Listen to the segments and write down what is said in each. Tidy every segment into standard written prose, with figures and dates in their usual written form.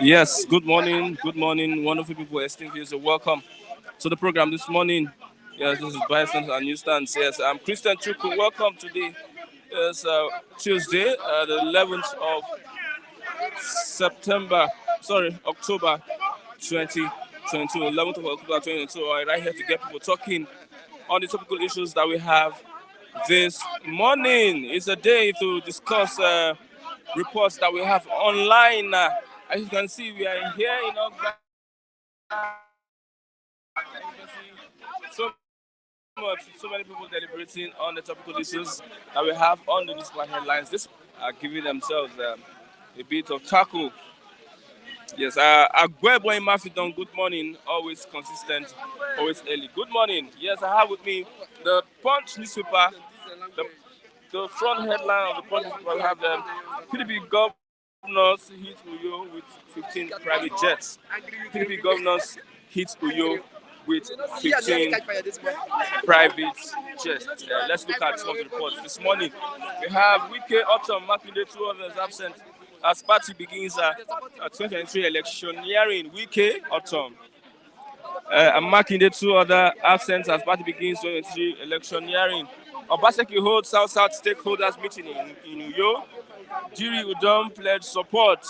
Yes, good morning, wonderful people, esteemed viewers. Welcome to the program this morning. Yes, this is Bison and Newstands. Yes, I'm Christian Chuku. Welcome today. It's Tuesday, the 11th of September, sorry, October 2022, 11th of October 2022. I'm right here to get people talking on the topical issues that we have this morning. It's a day to discuss reports that we have online. As you can see, we are here in Oga. So so many people deliberating on the topical issues that we have on the newspaper headlines. This are giving themselves a bit of tackle. Yes, Agwebo in Mafidon, good morning. Always consistent, always early. Good morning. Yes, I have with me the Punch newspaper. The, the front headline of the Punch newspaper, we have the PDP governors hit Uyo with 15 private jets. PDP governors hit Uyo with 15 private jets. Let's look at some of the reports. This morning, we have Wike Autumn, Makinde, two others absent as party begins a 2023 electioneering. Wike Autumn and Makinde, two other absent as party begins 2023 electioneering. Obaseki holds South-South stakeholders meeting in Uyo. Jiri Udom pledged support.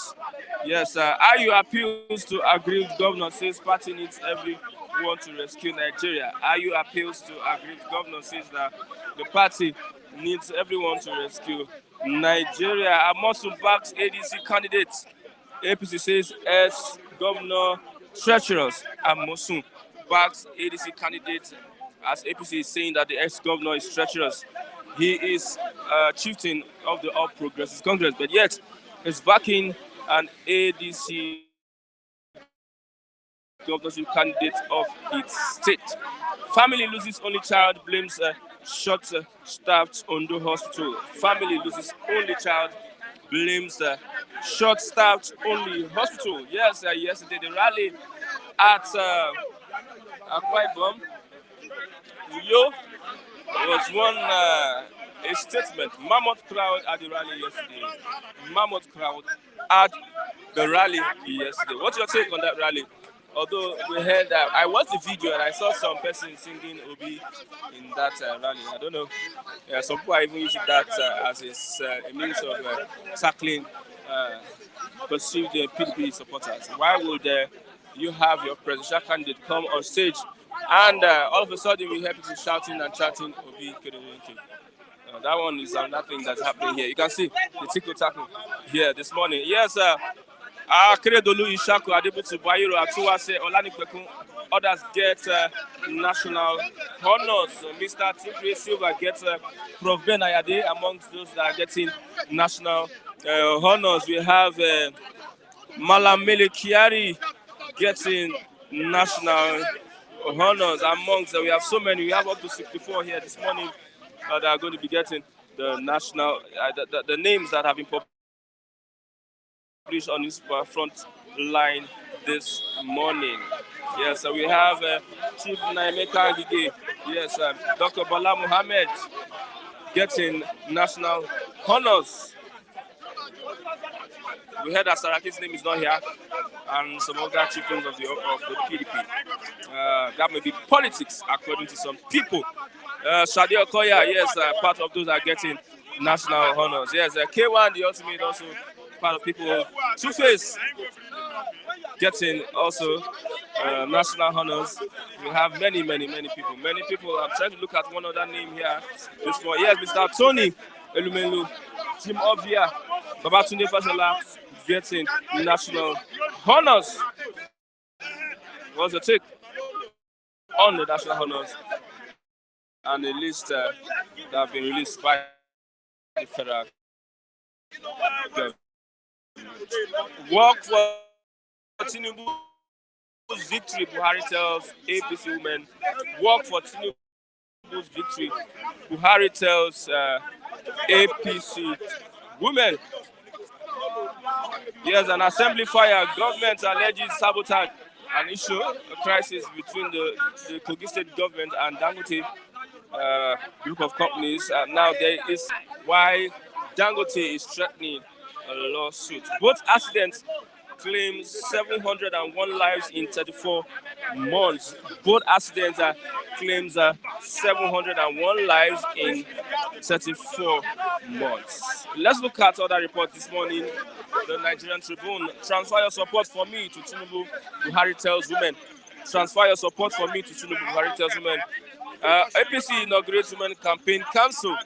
Yes, IU appeals to aggrieved governor, says party needs everyone to rescue Nigeria. IU appeals to aggrieved governor, says that the party needs everyone to rescue Nigeria. Amosu backs ADC candidates. APC says governor treacherous. Amosu backs ADC candidate as APC is saying that the ex-governor is treacherous. He is chieftain of the All Progressives Congress, but yet is backing an ADC governorship candidate of its state. Family loses only child, blames short-staffed Ondo hospital. Family loses only child, blames short-staffed only hospital. Yes, yesterday the rally at Akwa Ibom, Uyo, was one a statement. Mammoth crowd at the rally yesterday. Mammoth crowd at the rally yesterday. What's your take on that rally? Although we heard that, I watched the video and I saw some person singing Obi in that rally. I don't know. Some people are even using that as a means of tackling perceived PDP supporters. Why would you have your presidential candidate come on stage and all of a sudden we hear people shouting and chanting Obi Kedewenke? That one is another thing that's happening here. You can see the tickle tackle here this morning. Yes, Akeredolu Ishaku Adebutu Bayero Atuwase Olanipekun. Others get national honors. Mr. Timbre Silva gets Prof. Ben Ayade amongst those that are getting national honors. We have Malamele Kiari getting national honors amongst. We have so many. We have up to 64 here this morning that are going to be getting the national, the names that have been published on this front line this morning. Yes, so we have Chief Naimeka Gige. Yes, Dr. Bala Muhammad getting national honors. We heard that Saraki's name is not here, and some other chieftains of the PDP. That may be politics, according to some people. Shadi Okoya, yes, part of those are getting national honors. Yes, K1, the ultimate, also part of people. Two-Face getting also national honors. We have many people. Many people. I'm trying to look at one other name here. This one, yes, Mr. Tony Elumelu, Jim Obia, Babatunde Fashola getting national honors. What's the take on the national honors and the list that have been released by the federal government? Work for Tinubu's victory, Buhari tells APC women. Work for Tinubu's victory, Buhari tells APC women. Yes, an assembly fire. Government alleges sabotage. An issue, a crisis between the Kogi State government and Dangote group of companies. Now there is why Dangote is threatening a lawsuit. Both accidents claim 701 lives in 34 months. Both accidents claims 701 lives in 34 months. Let's look at other reports this morning. The Nigerian Tribune: transfer your support for me to Tinubu, Buhari tells women. Transfer your support for me to Tinubu, Buhari tells women. APC inaugurates women campaign cancel.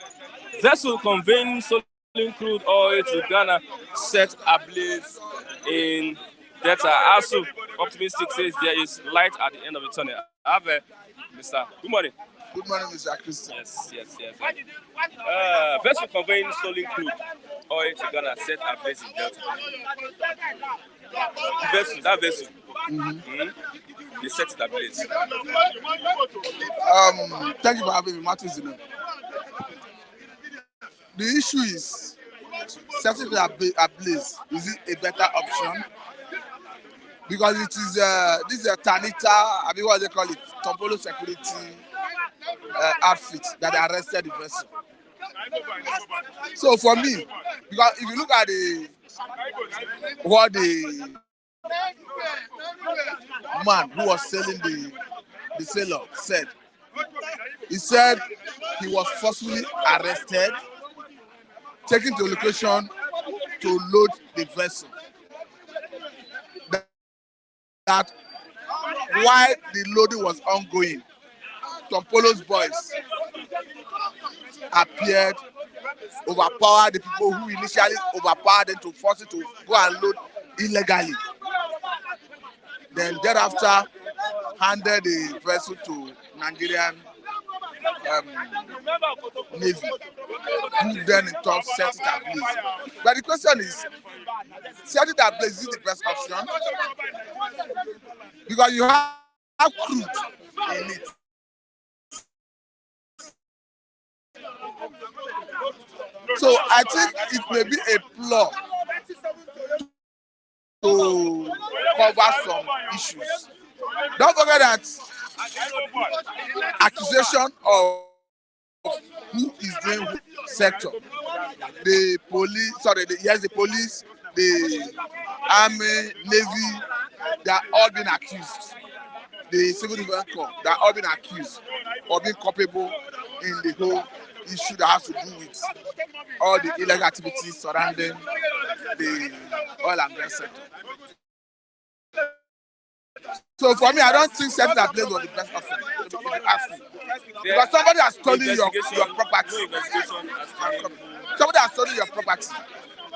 Vessel conveying stolen crude oil to Ghana set ablaze in Delta. Also, optimistic says there is light at the end of the tunnel. I have Mr. Good morning. Good morning, Mr. Christian. Yes. Vessel conveying stolen crude oil to Ghana set ablaze in Delta. That vessel. They set it ablaze. Thank you for having me, Martin Zino. The issue is setting it ablaze. Is it a better option? Because it is this is a Tanita, I mean what they call it, Tombolo security outfit that arrested the vessel. So for me, because if you look at what the man who was selling the sailor said, he said he was forcefully arrested, taken to a location to load the vessel. That while the loading was ongoing, Tompolo's boys appeared, overpowered the people who initially overpowered them to force it to go and load illegally. Then thereafter handed the vessel to Nigerian Navy, who then in turn set it ablaze. But the question is, set it ablaze is the best option? Because you have crude in it. So I think it may be a ploy to cover some issues. Don't forget that accusation of who is doing what sector. The police, the police, the army, navy, they are all being accused. The civil defense corps, they are all being accused of being culpable in the whole issue that has to do with all the illegal activities surrounding the oil and gas sector. So for me, I don't think setting ablaze was the best option, if you ask me. Because somebody has stolen your property. Somebody has stolen your property.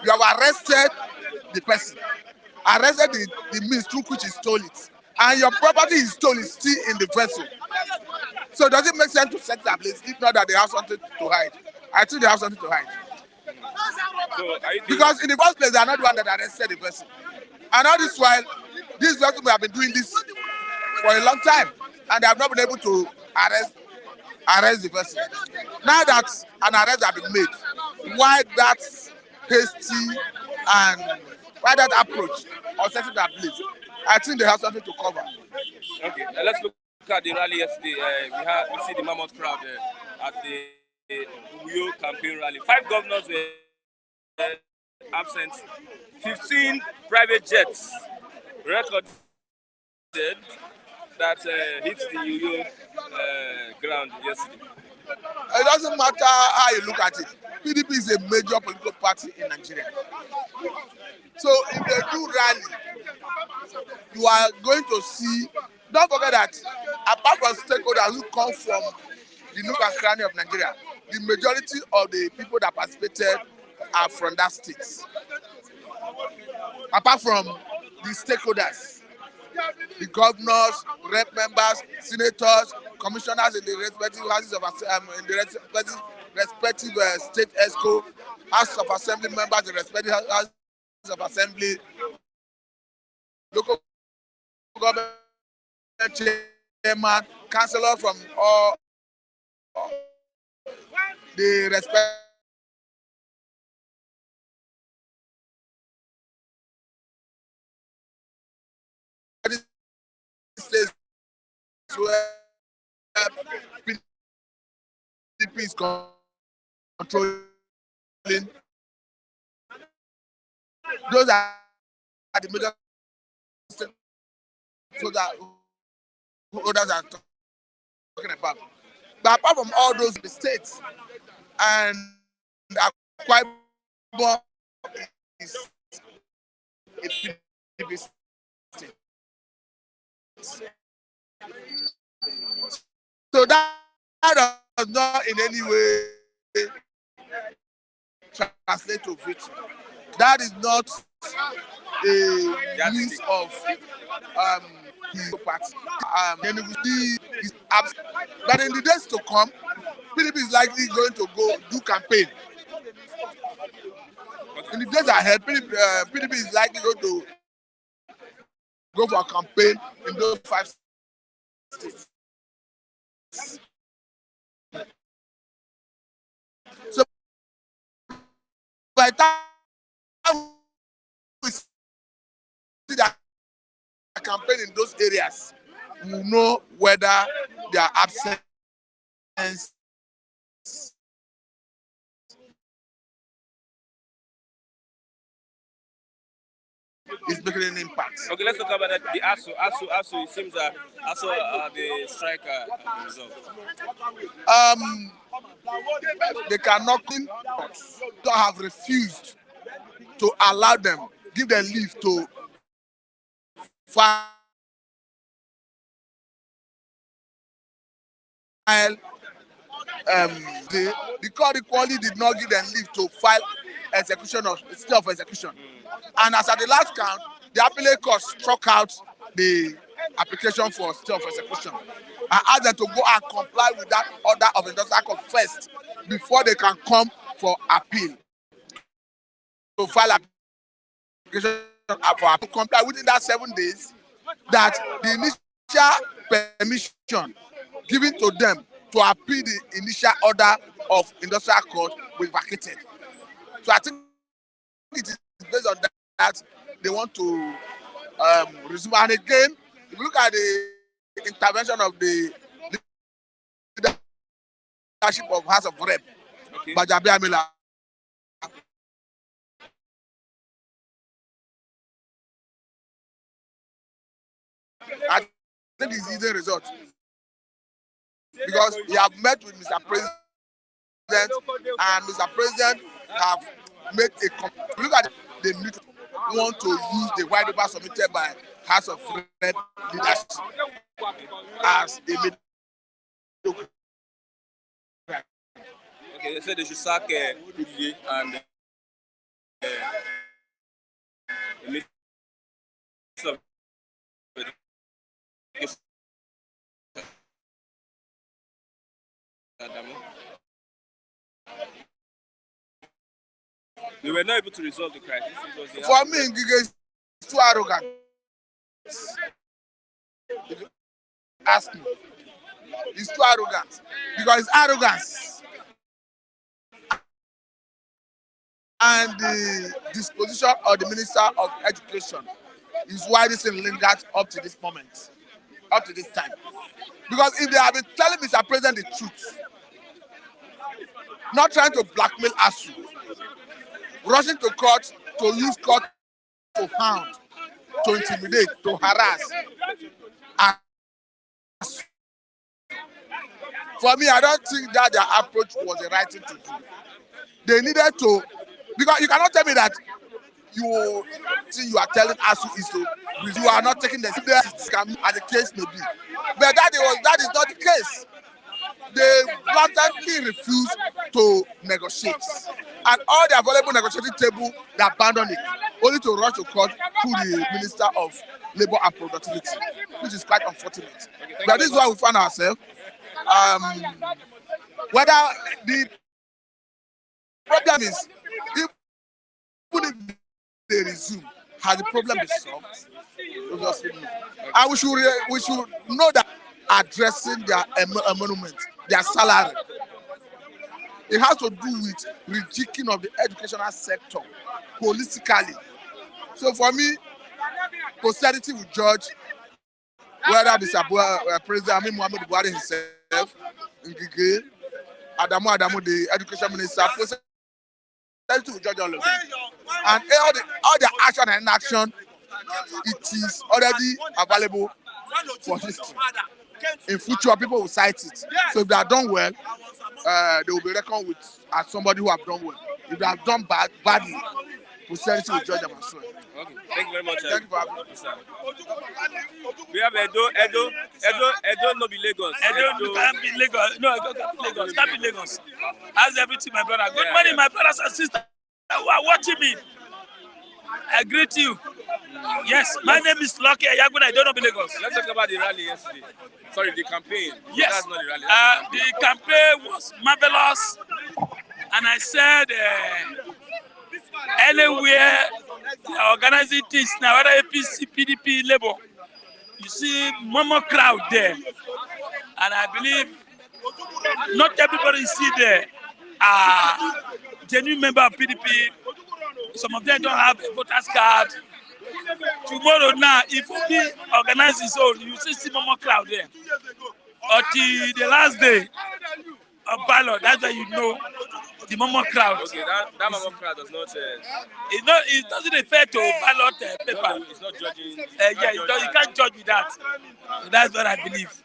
You have arrested the person, arrested the means through which he stole it. And your property is stolen, still in the vessel. So does it make sense to set it ablaze if not that they have something to hide? I think they have something to hide. So because in the first place, they are not the one that arrested the vessel. And all this while, these vessels have been doing this for a long time, and they have not been able to arrest the vessel. Now that an arrest has been made, why that hasty and why that approach of setting that ablaze? I think they have something to cover. Okay, let's look at the rally yesterday. We see the mammoth crowd at the Uyo campaign rally. 5 governors were absent. 15 private jets recorded that hit the Uyo ground yesterday. It doesn't matter how you look at it. PDP is a major political party in Nigeria. So if they do rally, you are going to see, don't forget that apart from stakeholders who come from the nook and cranny of Nigeria, the majority of the people that participated are from that state. Apart from the stakeholders, the governors, rep members, senators, commissioners in the respective houses of respective state ESCO, House of Assembly members in respective houses of assembly, local government chairman, councillor from all the respective states where PDP is controlling. Those are the major states so that others are talking about. But apart from all those states, and Akwa Ibom is a PDP state. So that does not in any way translate to victory. That is not a means of the party. Then it will be but in the days to come, PDP is likely going to go do campaign. In the days ahead, PDP is likely going to go for a campaign in those 5 states. So by the time we see that campaign in those areas, we will know whether their absence is making an impact. Okay, let's talk about that. The ASU. It seems that ASU the strike result. They cannot don't have refused to allow them, give them leave to file the court equally did not give them leave to file execution of stay of execution. And as at the last count, the appellate court struck out the application for stay of execution. I asked them to go and comply with that order of industrial court first before they can come for appeal. To file application for to comply within that 7 days, that the initial permission given to them to appeal the initial order of industrial court will be vacated. So I think it is based on that they want to resume. And again, if you look at the intervention of the leadership of House of Rep, Bajabi Amila, I think it's easy result because he have met with Mr. President and Mr. President have made a look at the meet want to use the white paper submitted by House of Rep leadership as a mid. Okay, they said they should sack Udige and the Minister of Education. They were not able to resolve the crisis. For me, Ngige is too arrogant. If you ask me, he's too arrogant because it's arrogance and the disposition of the Minister of Education is why this thing lingered up to this moment, up to this time. Because if they have been telling Mr. President the truth, not trying to blackmail ASU, rushing to court to use court to hound, to intimidate, to harass. And for me, I don't think that their approach was the right thing to do. They needed to, because you cannot tell me that you see you are telling ASU is to, you are not taking the scam as the case may be. But that is not the case. They blatantly refused to negotiate. And all the available negotiating table, they abandoned it, only to rush to court through the Minister of Labour and Productivity, which is quite unfortunate. But this is why we find ourselves. Whether the problem is, even if they resume, has the problem been solved? And we should know that addressing their emolument, their salary, it has to do with rejigging of the educational sector holistically. So for me, posterity will judge whether Mr. President Mohamed Buhari himself, Ngige, Adamu, the education minister, posted to judge all of them. And all the action and inaction, it is already available for history. In future, people will cite it. So if they have done well, they will be reckoned with as somebody who have done well. If they have done badly, posterity will judge them as well. Okay, thank you very much. Thank you for having me. We have Edo, no be Lagos. Edo can't be Lagos. No, Edo can't be Lagos. Can't be Lagos. How's everything, my brother? Good morning, my brothers and sisters who are watching me. I greet you. Yes, my name is Lucky Ayagun. I don't know Lagos. Let's talk about the rally yesterday. Sorry, the campaign. Yes, that's not the rally. The campaign was marvelous, and I said anywhere they are organizing things now, whether APC, PDP, Labour, you see more crowd there, and I believe not everybody you see there are genuine member of PDP. Some of them don't have a voter's card. Tomorrow now, if we organize his own, you see more crowd there. Until the last day of ballot, that's why you know the Momo crowd. Okay, that Momo crowd does not. It doesn't refer to ballot paper. No, it's not judging. You can't judge with that. That's what I believe.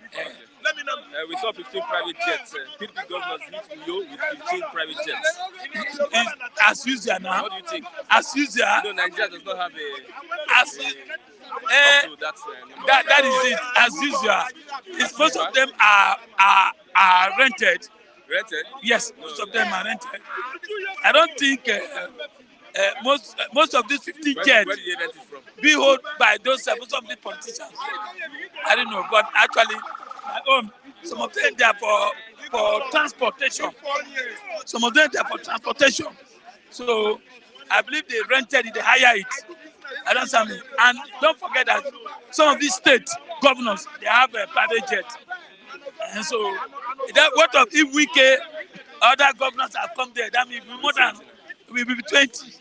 We saw 15 private jets. PDP governors meet Uyo with 15 private jets. It's as usual now. What do you think? As usual. No, Nigeria does not have that is it. As usual. It's most of them are rented. Rented? Yes, most of them are rented. I don't think most of these 15 jets where did they rent it from? Be held by those most of the politicians. I don't know, but actually, some of them they are for transportation. Some of them they are for transportation. So I believe they rented it, they hire it. I don't understand me. And don't forget that some of these state governors they have a private jet. And so what if Wike other governors have come there? That means more than we will be 20.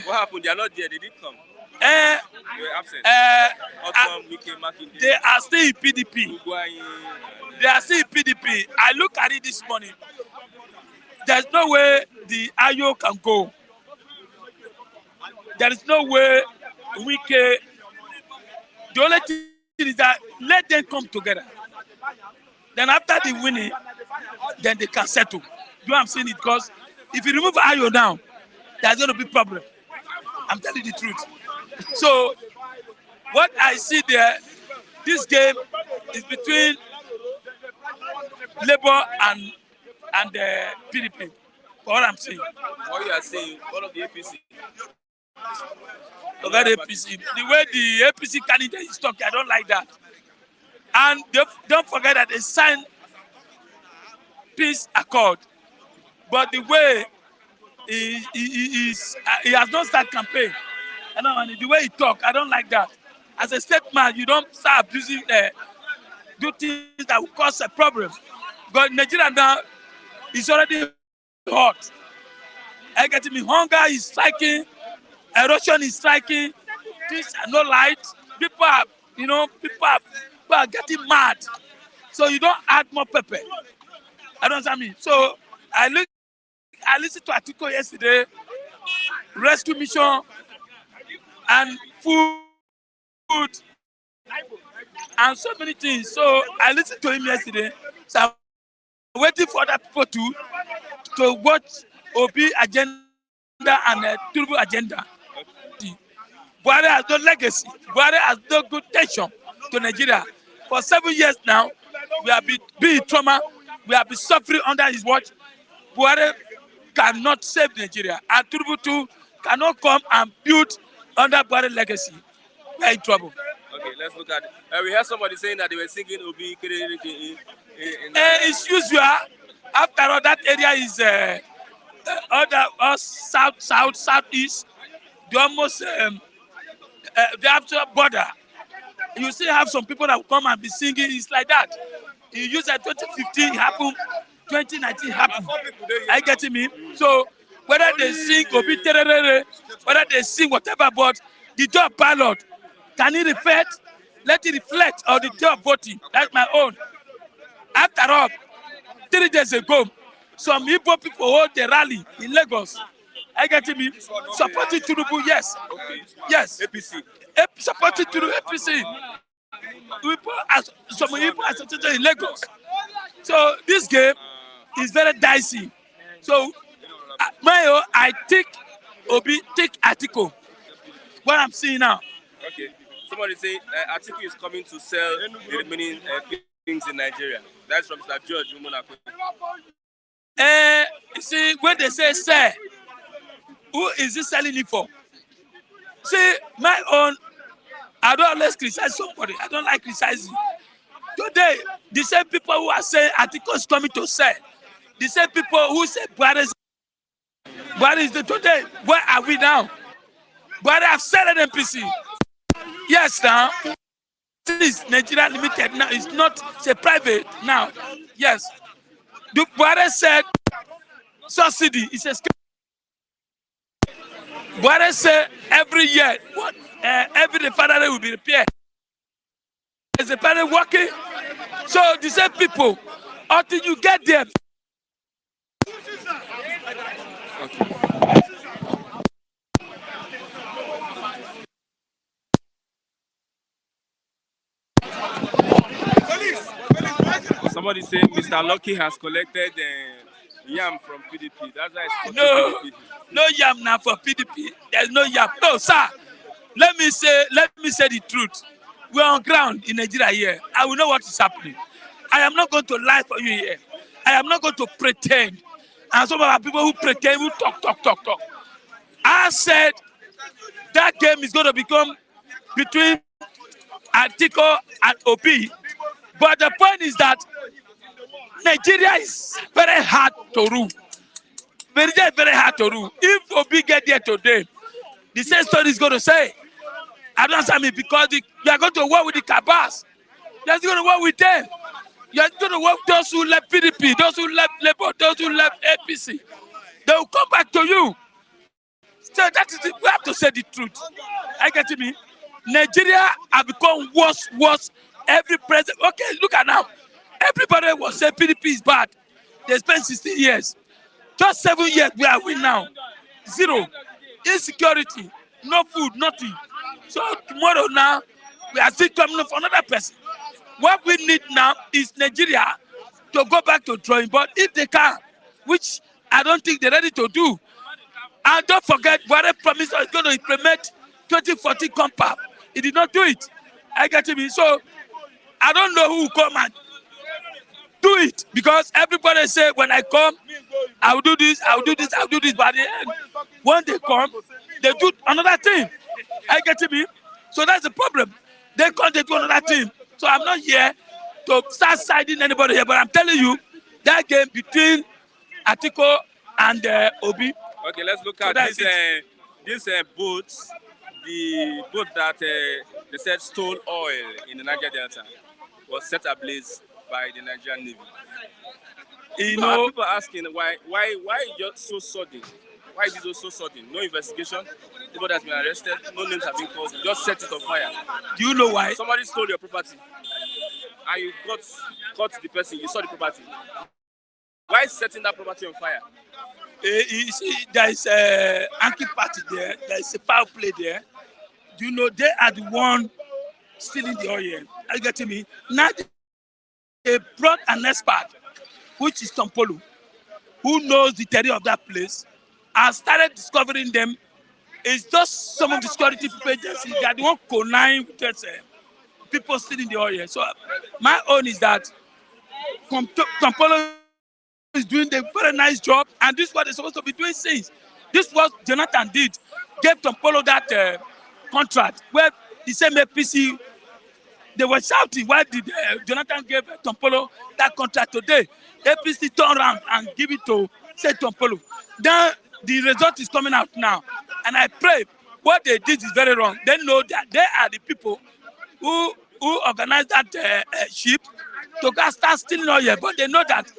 What happened? They are not there. They didn't come. They were absent. They are still in PDP. They are still in PDP. I look at it this morning. There's no way the Ayo can go. There is no way Wike. The only thing is that let them come together. Then after the winning, then they can settle. You know I'm saying it? Because if you remove Ayo now, there's going to be problem. I'm telling you the truth. So what I see there, this game is between Labour and PDP. What I'm saying. What you are saying, all of the APC. Forget APC. The way the APC candidate is talking, I don't like that. And don't forget that they signed peace accord. But the way he has not started campaign. And the way he talk, I don't like that. As a state man, you don't start abusing do things that will cause a problem. Because Nigeria now is already hot. I get me. Hunger is striking, erosion is striking. Things are no light. People are getting mad. So you don't add more pepper. I don't understand me. So I listened to Atiko yesterday, rescue mission and food and so many things. So I listened to him yesterday. So I'm waiting for other people to watch Obi agenda and Turbo agenda. Buhari has no legacy. Buhari has no good tension to Nigeria. For 7 years now, we have been in trauma. We have been suffering under his watch. Buhari cannot save Nigeria. And Turbo too cannot come and build under Buhari legacy. We are in trouble. Okay, let's look at it. We heard somebody saying that they were singing Obi it's usual. After all, that area is southeast. They almost they have to border. You still have some people that will come and be singing. It's like that. You use that 2015 happened, 2019 happened. Are you getting me? So whether they sing Obi Tererere, whether they sing whatever, but the day of ballot, can it reflect? Let it reflect on the day of voting. That's my own. After all, 3 days ago, some Igbo people hold the rally in Lagos. I get me supporting Tinubu, yes. Okay. Yes. APC. Supporting Tinubu, APC. Some Igbo association in Lagos. So this game is very dicey. So I think Obi take Atiko. What I'm seeing now. Okay. Somebody say Atiku is coming to sell the remaining things in Nigeria. That's from Mr. George Umonako. You see, when they say sell, who is he selling it for? See, my own, I don't always criticize somebody. I don't like criticizing. Today, the same people who are saying Atiku is coming to sell, the same people who say Buhari is the today, where are we now? Buhari have sold NPC. Yes, now. This Nigeria Limited now is not say private now. Yes. The Buhari said subsidy is a scam. Buhari said every year every refinery will be repaired. Is the refinery working? So the same people until you get there. Okay. Somebody say Mr. Lucky has collected yam from PDP. That's why it's no yam now for PDP. There's no yam. No, sir. Let me say the truth. We're on ground in Nigeria here. I will know what is happening. I am not going to lie for you here. I am not going to pretend. And some of our people who pretend, who talk. I said that game is going to become between Atiku and Obi. But the point is that Nigeria is very hard to rule. Very hard to rule. If Obi get there today, the same story is going to say, I don't understand me, because you are going to work with the cabals. You are going to work with them. You are going to work with those who left PDP, those who left Labour, those who left APC. They will come back to you. So that is it. We have to say the truth. I get me. Nigeria have become worse. Every president. Okay, look at now. Everybody was saying PDP is bad. They spent 16 years. Just 7 years, where are we now? Zero. Insecurity. No food, nothing. So tomorrow now, we are still coming for another person. What we need now is Nigeria to go back to drawing board if they can, which I don't think they're ready to do. And don't forget, Buhari promised us going to implement 2014 compact. He did not do it. I get me. So I don't know who will come and do it, because everybody say when I come, I will do this, I will do this, I will do this. But at the end, when they come, they do another thing. I get me. So that's the problem. They come, they do another thing. So I'm not here to start siding anybody here, but I'm telling you that game between Atiku and Obi. Okay, let's look at this boats. The boat that they said stole oil in the Niger Delta was set ablaze by the Nigerian Navy. You know, people are asking why just so sudden? Why is it so sudden? No investigation. Nobody has been arrested. No names have been called. You just set it on fire. Do you know why? Somebody stole your property, and you got the person. You saw the property. Why is setting that property on fire? You see, there is a anti party there. There is a foul play there. Do you know they are the one stealing the oil? Are you getting me? Now they brought an expert, which is Tompolo, who knows the terrain of that place, and started discovering them. It's just some of the security people agencies that they won't connive with people stealing the oil. So my own is that Tompolo is doing a very nice job, and this is what they're supposed to be doing since. This is what Jonathan did, gave Tompolo that contract, where the same APC, they were shouting, why did Jonathan give Tompolo that contract today? APC turned around and give it to, say, Tompolo. Then the result is coming out now. And I pray what they did is very wrong. They know that they are the people who organized that ship to go start stealing oil. But they know that,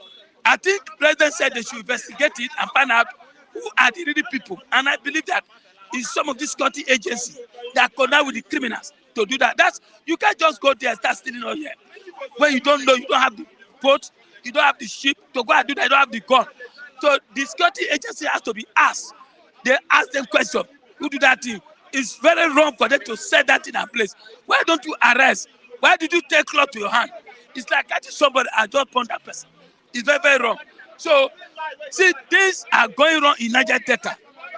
I think President said they should investigate it and find out who are the really people. And I believe that it's some of these security agencies that connect with the criminals to do that. You can't just go there and start stealing oil when you don't know, you don't have the boat, you don't have the ship to go and do that, you don't have the gun. So the security agency has to be asked. They ask them questions. Who do that thing? It's very wrong for them to set that in a place. Why don't you arrest? Why did you take law to your hand? It's like catching somebody and just punch that person. It's very, very wrong. So, see, things are going wrong in Niger Delta.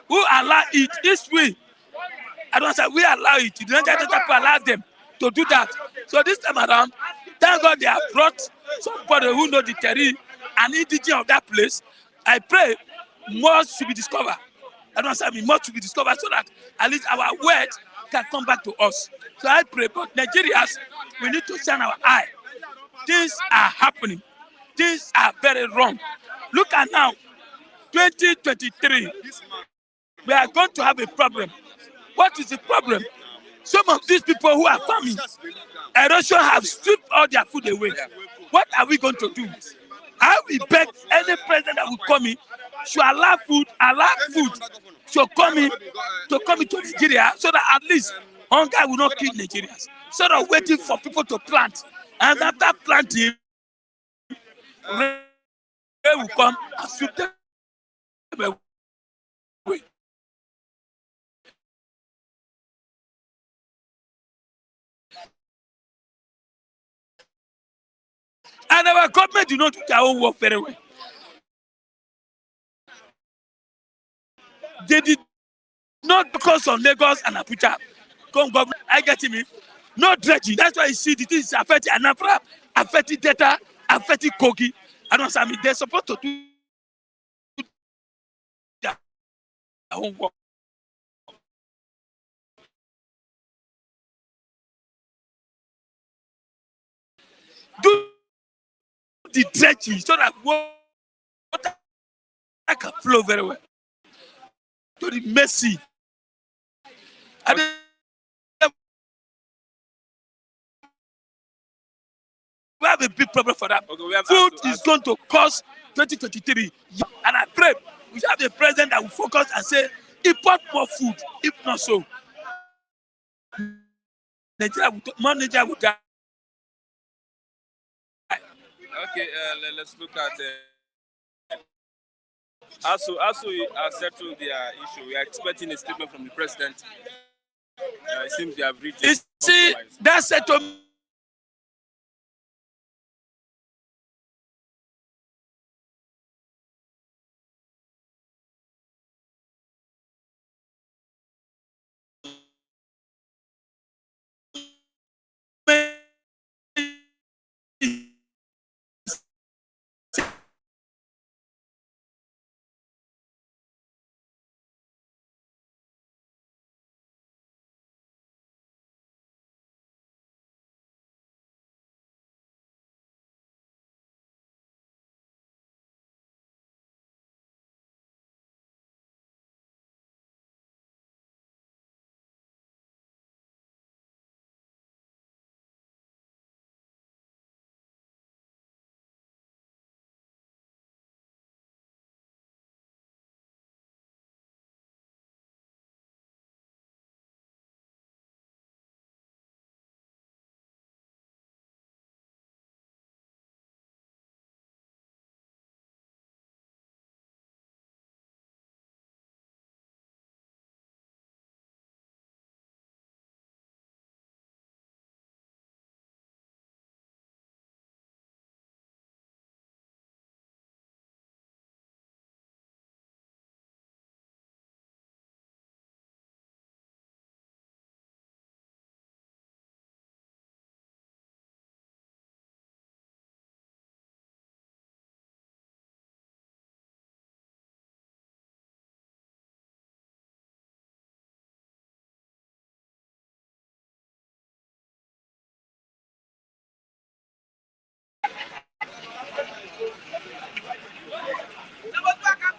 Who allow it? It's we. I don't say we allow it. The Niger Delta people allow them to do that. So this time around, thank God they have brought somebody who knows the terrain and indigenous of that place. I pray more should be discovered. I don't say more should be discovered so that at least our word can come back to us. So I pray, but Nigerians, we need to shine our eye. Things are happening. Things are very wrong. Look at now, 2023. We are going to have a problem. What is the problem? Some of these people who are farming, erosion have stripped all their food away. What are we going to do? I will beg any president that will come in should allow food should come in to Nigeria so that at least hunger will not kill Nigerians. Instead of waiting for people to plant. And after planting, rain will come and sweep them away. And our government do not do their own work very well. They did not focus on Lagos and Abuja. Come government, I get me. No dredging. That's why you see the things affecting Anambra, affecting Delta, affecting Kogi. I don't say they're supposed to do their own work. Do the dredging so that water can flow very well. To the mercy. And we have a big problem for that. Okay, food is going to cost 2023. And I pray we should have a president that will focus and say, import more food. If not so, Nigeria will die. Okay, let's look at also we are settled their issue. We are expecting a statement from the president. It seems they have reached. You see, that settlement.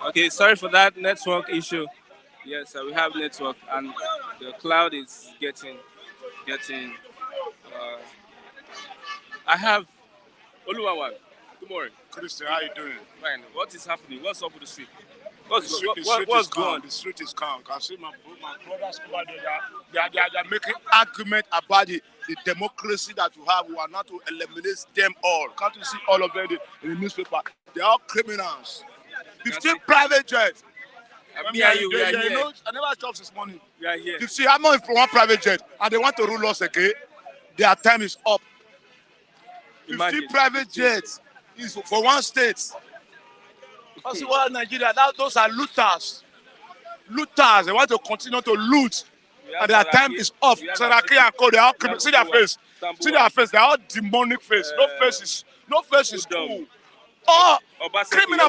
Okay, sorry for that network issue. Yes, we have network, and the cloud is getting. I have Oluwawan. Good morning. Christian, how you doing? Fine. What is happening? What's up with the street? What's going on? The street is calm. I see my brothers over there. They are making argument about the democracy that we have. We are not to eliminate them all. Can't you see all of them in the newspaper? They are all criminals. 15 private jets. Me and you, we are here. I never chopped this morning. We are here. 50, I'm not for one private jet, and they want to rule us again. Their time is up. 15 private jets is for one state. Because what Nigeria, those are looters. Looters, they want to continue to loot. And their time is off. Saraki and Co, they are all see their face. See their face, they are all demonic face. No face is cool. All criminal,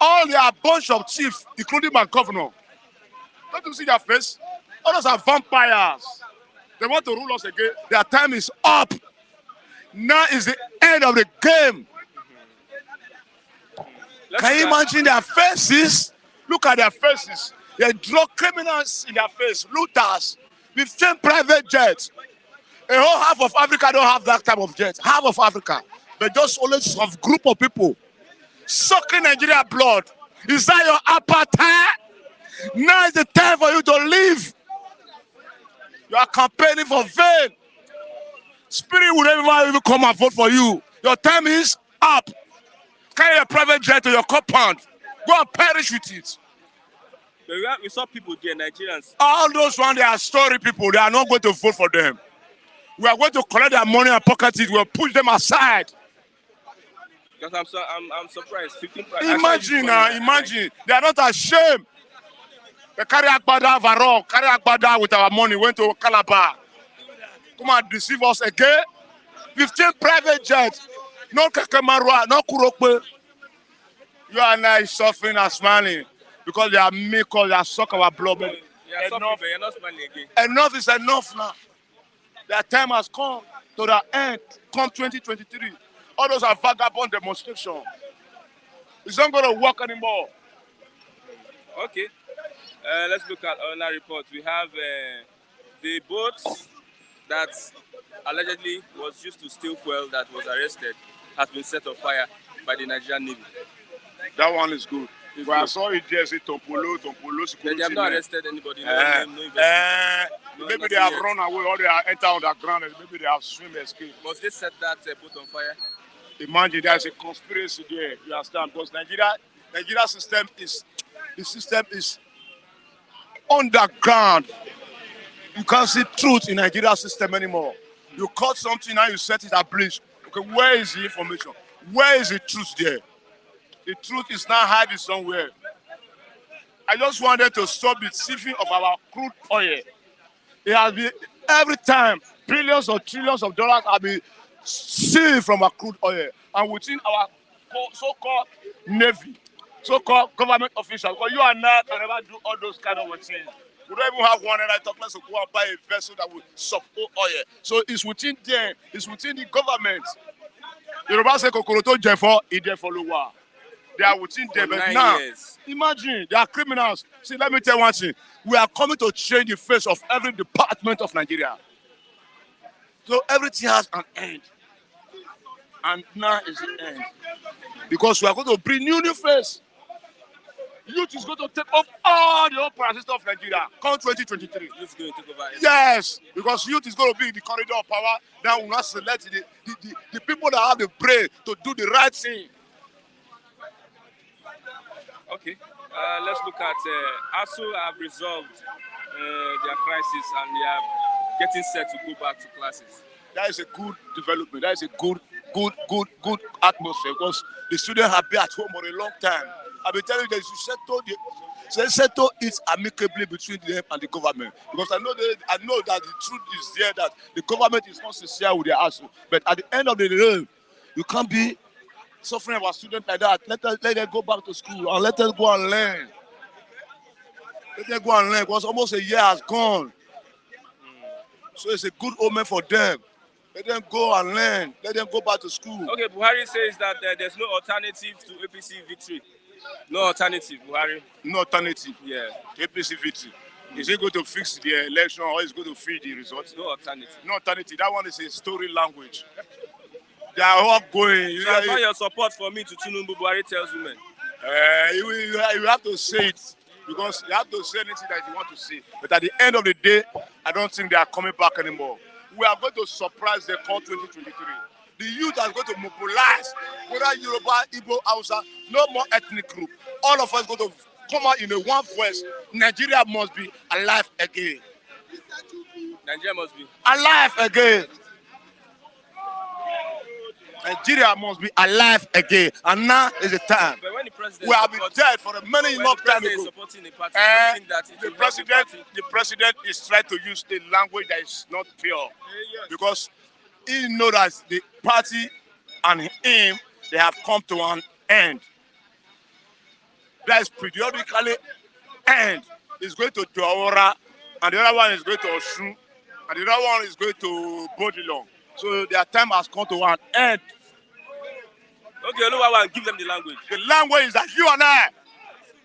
all they are a bunch of chiefs, including my governor. Don't you see their face? All those are vampires. They want to rule us again. Their time is up. Now is the end of the game. Can you imagine their faces? Look at their faces. They draw criminals in their face, looters, with 10 private jets. A whole half of Africa don't have that type of jet. Half of Africa. But just only some group of people sucking Nigeria blood. Is that your apartheid? Now is the time for you to leave. You are campaigning for vain. Spirit will never even come and vote for you. Your time is up. Carry a private jet to your compound. Go and perish with it. We saw people there, Nigerians. All those ones, they are story people. They are not going to vote for them. We are going to collect their money and pocket it. We'll push them aside. Because I'm surprised. 15 Imagine. They are not ashamed. They carry Agbada Varro, carry Agbada with our money, went to Calabar. Come and deceive us again. 15 private jets. No Kakemarua, no Kurokwe. You and I suffering and smiling because they are meek, they are suck our blood. Enough is enough now. Their time has come to the end. Come 2023. All those are vagabond demonstrations. It's not going to work anymore. Okay. Let's look at another report. We have the boat that allegedly was used to steal fuel that was arrested has been set on fire by the Nigerian Navy. That one is good. Well, I saw it there, say Tompolo. They have not arrested anybody. Maybe they have run away or they have entered underground and maybe they have swim escape. Must they set that boat on fire? Imagine there's a conspiracy there. You understand? Because Nigeria system is underground. You can't see truth in Nigeria system anymore. You cut something and you set it ablaze. Okay, where is the information? Where is the truth there? The truth is not hiding somewhere. I just wanted to stop the thieving of our crude oil. It has been every time billions or trillions of dollars have been seized from our crude oil, and within our so-called navy, so-called government officials. Because you and I can never do all those kind of things. We don't even have one and I talk less to go and buy a vessel that will support oil. So it's within them, it's within the government. Yoruba say Kokoroto Jefo, Idefo Lowa. They are within them. But now, imagine, they are criminals. See, let me tell you one thing. We are coming to change the face of every department of Nigeria. So everything has an end. And now is the end. Because we are going to bring new face. Youth is going to take off all the old system of Nigeria. Come 2023. Youth is going to take over. Yes, because youth is going to be the corridor of power. Now we must select the people that have the brain to do the right thing. Okay, let's look at ASU have resolved their crisis and they are getting set to go back to classes. That is a good development. That is a good atmosphere because the students have been at home for a long time. I've been telling you that settle it amicably between them and the government. Because I know that the truth is there that the government is not sincere with their ASU. But at the end of the day, you can't be suffering about students like that. Let them go back to school and let them go and learn. Let them go and learn because almost a year has gone. So it's a good omen for them. Let them go and learn. Let them go back to school. Okay, Buhari says that there's no alternative to APC victory. No alternative, Buhari. No alternative. Yeah. APC victory. Is he going to fix the election or is he going to feed the results? No alternative. No alternative. That one is a story language. They are all going. Transfer your support for me to Tinubu, Buhari tells women. You have to say it because you have to say anything that you want to say. But at the end of the day, I don't think they are coming back anymore. We are going to surprise them come 2023. The youth are going to mobilize, whether Yoruba, Igbo, Hausa, no more ethnic group. All of us going to come out in a one voice. Nigeria must be alive again. Nigeria must be alive again. Nigeria must be alive again, and now is the time. But when the president We have been dead for a many enough time ago. And the president is trying to use a language that is not pure, because he knows that the party and him, they have come to an end. That is periodically end. It's going to Jawara, and the other one is going to Osun, and the other one is going to Bodilong. So their time has come to an end. Okay, Oluwawa, give them the language. The language is that you and I,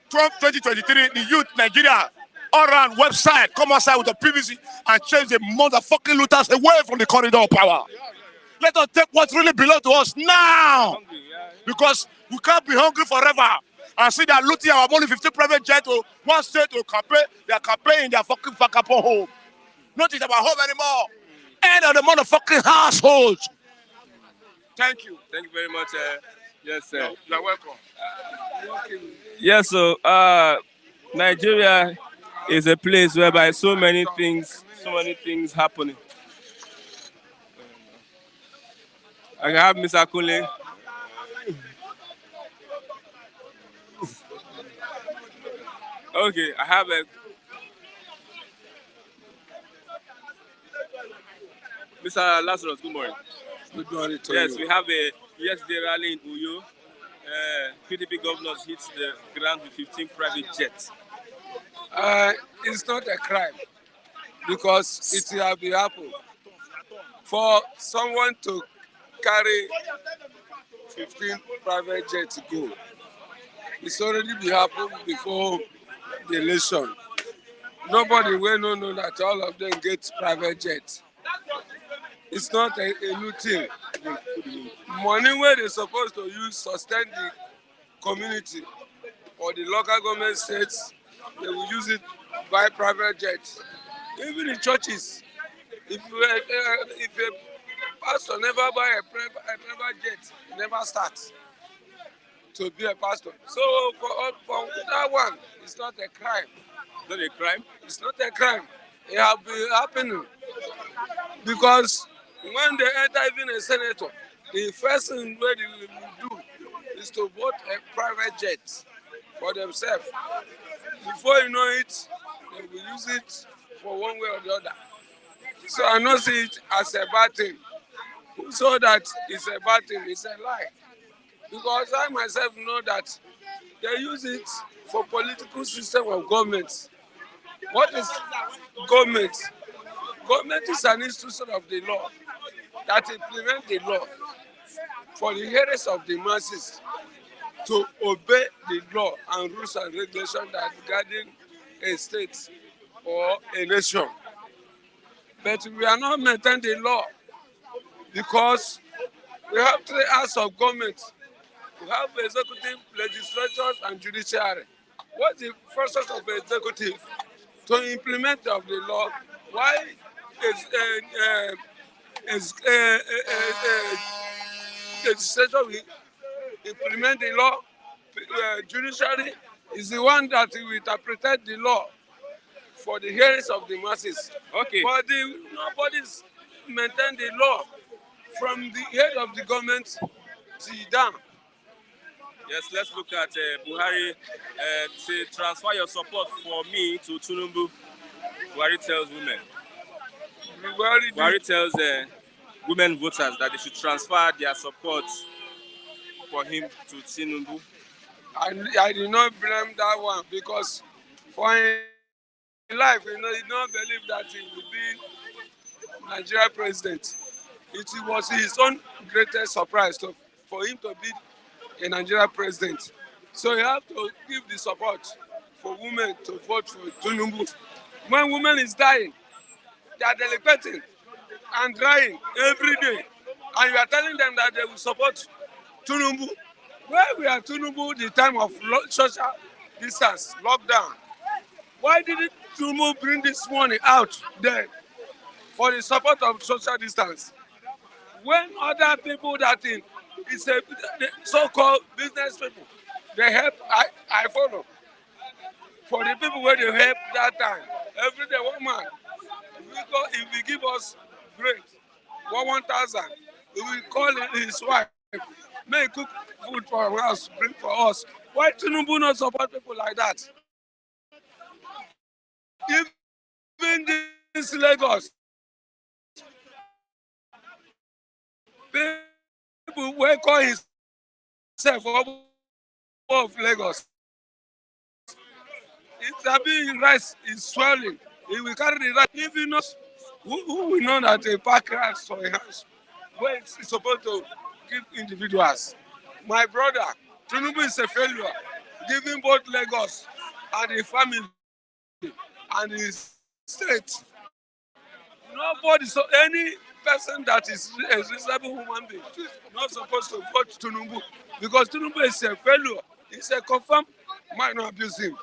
2023, the youth, Nigeria, all around website, come outside with the PVC and change the motherfucking looters away from the corridor of power. Let us take what really belongs to us now. Because we can't be hungry forever and see that looting our money, 50 private jet to one state to campaign, they are campaigning their fucking fuck up home. Not just about home anymore. End of the motherfucking households. Thank you. Thank you very much. Yes, sir. You're welcome. Yes, so Nigeria is a place whereby so many things happening. I have Mr. Kunle. Okay, I have a Mr. Lazarus. Good morning. Good morning to Yes, you. we have a yesterday rally in Uyo. PDP governors hit the ground with 15 private jets. It's not a crime because it will be happened. For someone to carry 15 private jets to go, it's already be happened before the election. Nobody will know that all of them get private jets. It's not a new thing. Money where they're supposed to use sustain the community or the local government states, they will use it buy private jets. Even in churches, if a pastor never buy a private jet, he never starts to be a pastor. So for that one, it's not a crime. Is that a crime? It's not a crime. It has been happening because when they enter even a senator, the first thing where they will do is to vote a private jet for themselves. Before you know it, they will use it for one way or the other. So I don't see it as a bad thing. So that it's a bad thing, it's a lie. Because I myself know that they use it for political system of government. What is government? Government is an institution of the law that implement the law for the hearers of the masses to obey the law and rules and regulations that guarding a state or a nation. But we are not maintaining the law because we have three acts of government. We have executive, legislatures, and judiciary. What's the process of executive? To implement of the law. Why is legislature will implement the law? Judiciary is the one that will interpret the law for the hearings of the masses. Okay. But nobody's maintain the law from the head of the government to down. Yes, let's look at Buhari. Say, transfer your support for me to Tinubu. Buhari tells women. Buhari tells women voters that they should transfer their support for him to Tinubu. I do not blame that one because for in life, he did not believe that he would be Nigerian president. It was his own greatest surprise for him to be a Nigerian president. So you have to give the support for women to vote for Tinubu. When women is dying, they are deliberating and crying every day. And you are telling them that they will support Tinubu. Where we are Tinubu the time of social distance, lockdown. Why didn't Tinubu bring this money out there for the support of social distance? when other people that in it's a the so-called business people, they help. I follow. For the people where they help that time, every day 1 man. If we give us bread, 1,000, we will call his wife, may he cook food for our house, bring for us. Why Tinubu not support people like that? Even this Lagos, people will call himself of Lagos. If there be rice is swelling, he will carry the rice. If he knows, who will know that a pack rice for a house? Where it's supposed to give individuals. My brother, Tinubu is a failure, giving both Lagos and the family and the state. Nobody, so any person that is a reasonable human being not supposed to vote Tinubu because Tinubu is a failure. It's a confirmed minor abuse him.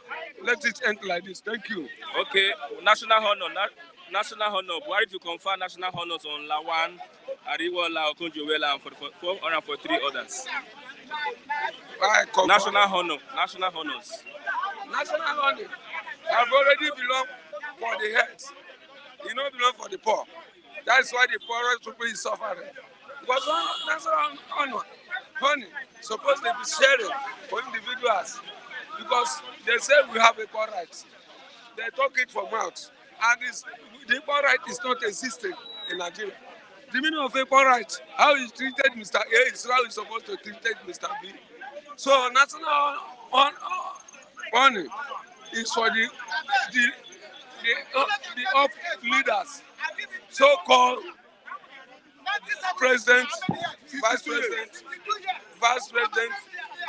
Let it end like this. Thank you. Okay, national honor. National honor. Why to confer national honors on Lawan, Ariwola, Okonjo-Iweala, and 443 others? National honor. National honors. National honor have already belong for the heads. It don't belong for the poor. That's why the poorest people is suffering. Because national honor supposed to be sharing for individuals. Because they say we have equal rights. They talk it from mouth. And the equal right is not existing in Nigeria. The meaning of equal right, how he treated Mr. A is how he's supposed to treat Mr. B. So national honor is for the up leaders, so-called president, vice president,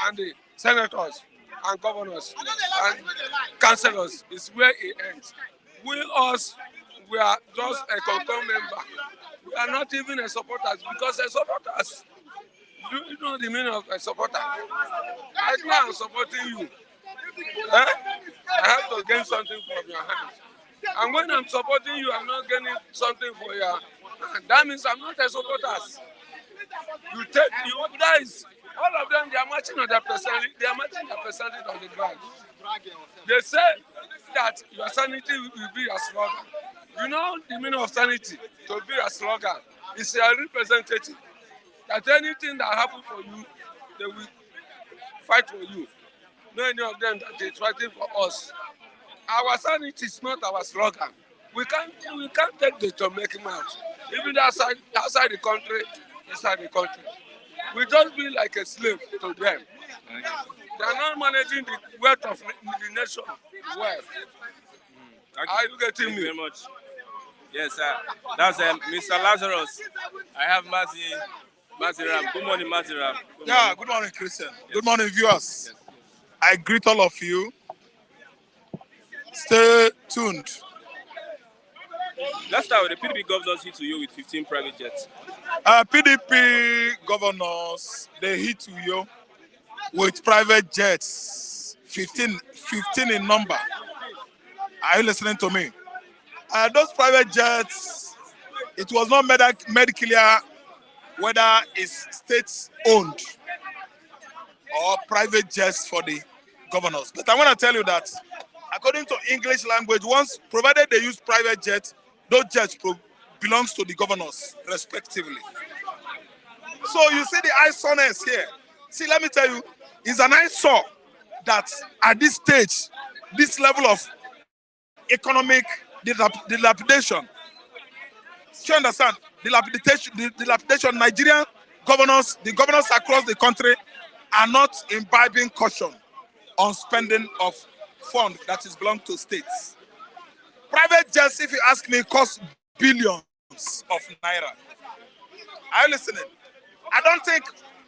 and the senators and governors and councillors is where it ends. We are just a concurrent member. We are not even a supporters because a supporters, do you know the meaning of a supporter? Right now I'm supporting you. I have to gain something from your hand. And when I'm supporting you, I'm not getting something for your hand. That means I'm not a supporter. That is, all of them, they are marching on their personality. They are marching their personality on the ground. They say that your sanity will be a slogan. You know the meaning of sanity? To be a slogan. It's a representative. That anything that happens for you, they will fight for you. No any of them that is fighting for us. Our sanity is not our slogan. We can't take the to make him out. Even outside the country, inside the country. We just be like a slave to them. They are not managing the wealth of the nation well. Are you getting me? Thank you very much. Yes, sir. That's Mr. Lazarus. I have Maziram. Good morning, Maziram. Good morning, Christian. Yes. Good morning, viewers. Yes. I greet all of you. Stay tuned. Let's start with the PDP governors hit to you with 15 private jets. PDP governors, they hit to you with private jets, 15 in number. Are you listening to me? Those private jets, it was not made clear whether it's state-owned or private jets for the governors. But I want to tell you that according to English language, once provided they use private jets, those jets belongs to the governors respectively. So you see the eyesoreness here. See, let me tell you, it's an eyesore that at this stage, this level of economic dilapidation. Do you understand? Dilapidation. Nigerian governors, the governors across the country are not imbibing caution on spending of funds that is belong to states. Private jets, if you ask me, cost billions of naira. Are you listening? I don't think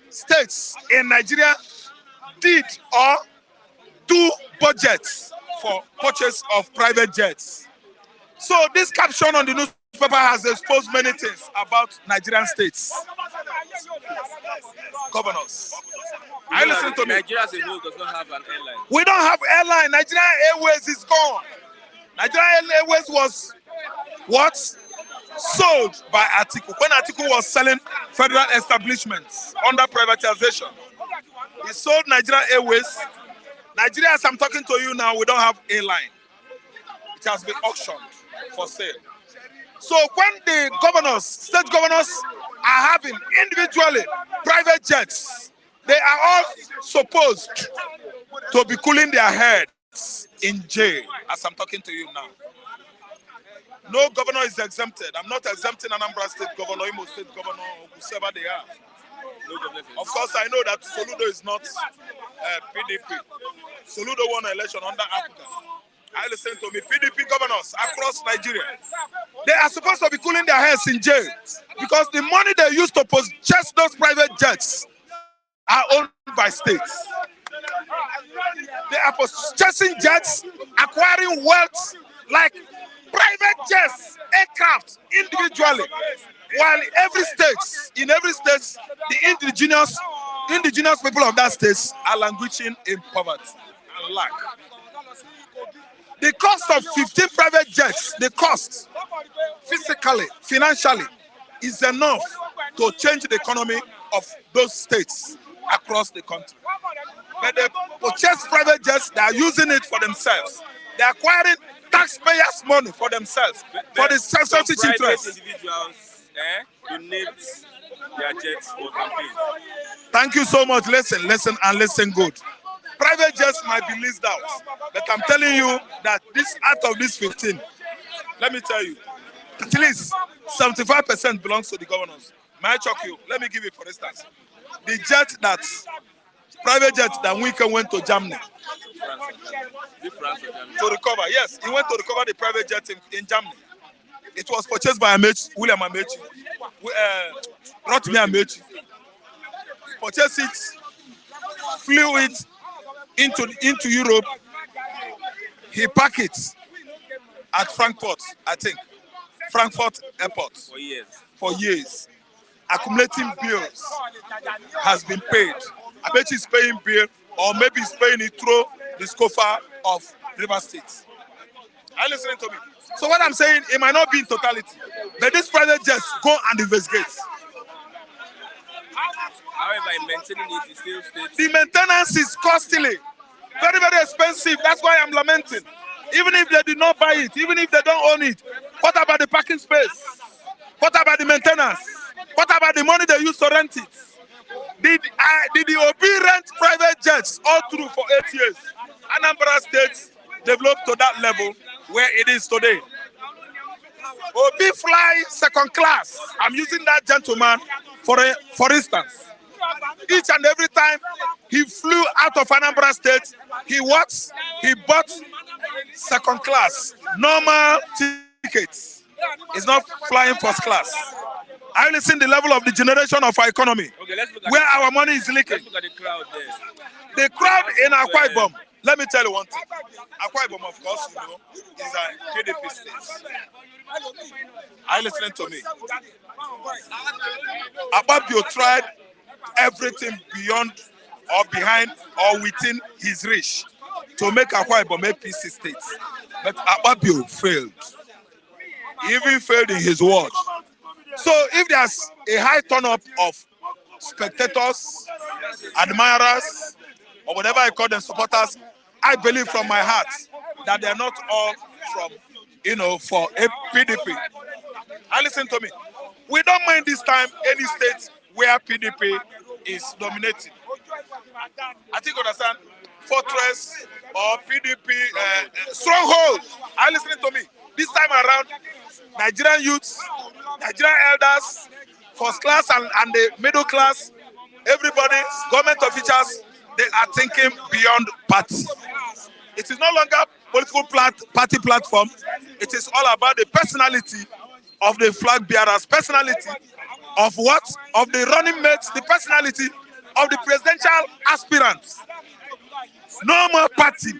states in Nigeria did or do budgets for purchase of private jets. So this caption on the newspaper has exposed many things about Nigerian states. Governors. Are you listening to me? Nigeria as a whole does not have an airline. We don't have airline. Nigerian Airways is gone. Nigerian Airways was what? sold by Atiku. When Atiku was selling federal establishments under privatization, he sold Nigerian Airways. Nigeria, as I'm talking to you now, we don't have a line. It has been auctioned for sale. So when the governors, state governors, are having individually private jets, they are all supposed to be cooling their heads in jail, as I'm talking to you now. No governor is exempted. I'm not exempting Anambra State Governor, Imo State Governor, whoever they are. Of course, I know that Soludo is not PDP. Soludo won an election under Africa. I listen to me. PDP governors across Nigeria, they are supposed to be cooling their heads in jail because the money they use to purchase those private jets are owned by states. They are purchasing jets, acquiring wealth like private jets, aircraft individually, while in every state, the indigenous people of that state are languishing in poverty and lack. The cost of 15 private jets, the cost physically, financially, is enough to change the economy of those states across the country. But they purchase private jets, they are using it for themselves. They are acquiring taxpayers' money for themselves, for the selfish interest. Individuals donate their jets for campaigns. Thank you so much. Listen good. Private jets might be leased out, but I'm telling you that out of this 15, let me tell you, at least 75% belongs to the governors. May I shock you? Let me give you, for instance, the private jet that Winken went to Germany to recover. Yes, he went to recover the private jet in Germany. It was purchased by William Amechi, Rotimi Amechi. Purchased it, flew it into Europe. He parked it at Frankfurt, I think. Frankfurt Airport. For years. Accumulating bills has been paid. Amechi is paying bill, or maybe he's paying it through the SCOFA of River State. Are you listening to me? So what I'm saying, it might not be in totality, but these private jets go and investigate. However, in maintaining it, it's still states. The maintenance is costly, very, very expensive. That's why I'm lamenting. Even if they did not buy it, even if they don't own it, what about the parking space? What about the maintenance? What about the money they use to rent it? Did the OB rent private jets all through for 8 years? Anambra State developed to that level where it is today. OB fly second class. I'm using that gentleman for instance. Each and every time he flew out of Anambra State, he bought second class, normal tickets. He's not flying first class. I only seen the level of the generation of our economy, where our money is leaking. Let's look at the crowd there. The crowd in Akwa Ibom, let me tell you one thing. Akwa Ibom, of course, you know, is a PDP state. Are you listening to me? Ababio tried everything beyond or behind or within his reach to make Akwa Ibom a PC state. But Ababio failed. He even failed in his word. So if there's a high turn-up of spectators, admirers, or whatever I call them, supporters, I believe from my heart that they're not all from, for a PDP. And listen to me. We don't mind this time any state where PDP is dominating. I think you understand? Fortress or PDP stronghold. Are you listening to me? This time around, Nigerian youths, Nigerian elders, first class and the middle class, everybody, government officials, they are thinking beyond party. It is no longer political party platform. It is all about the personality of the flag bearers, personality of what? Of the running mates, the personality of the presidential aspirants. No more party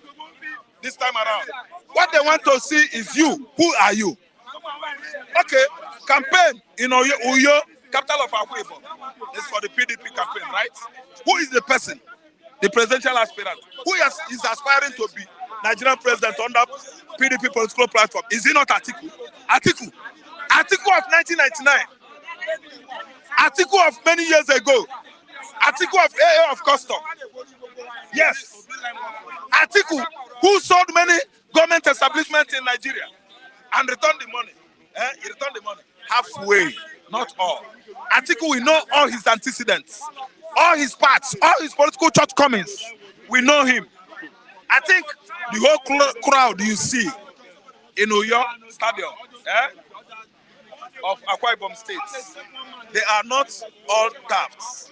this time around. What they want to see is you. Who are you? Okay, campaign in Uyo, capital of Akwa Ibom. This is for the PDP campaign, right? Who is the person? The presidential aspirant. Who is aspiring to be Nigerian president under PDP political platform? Is he not Atiku? Atiku of 1999. Atiku of many years ago. Atiku of AA of custom. Yes. Atiku, who sold many government establishments in Nigeria and returned the money. He returned the money halfway, not all. Atiku, we know all his antecedents, all his parts, all his political shortcomings. We know him. I think the whole crowd you see in New York Stadium of Akwa Ibom State, they are not all Govs.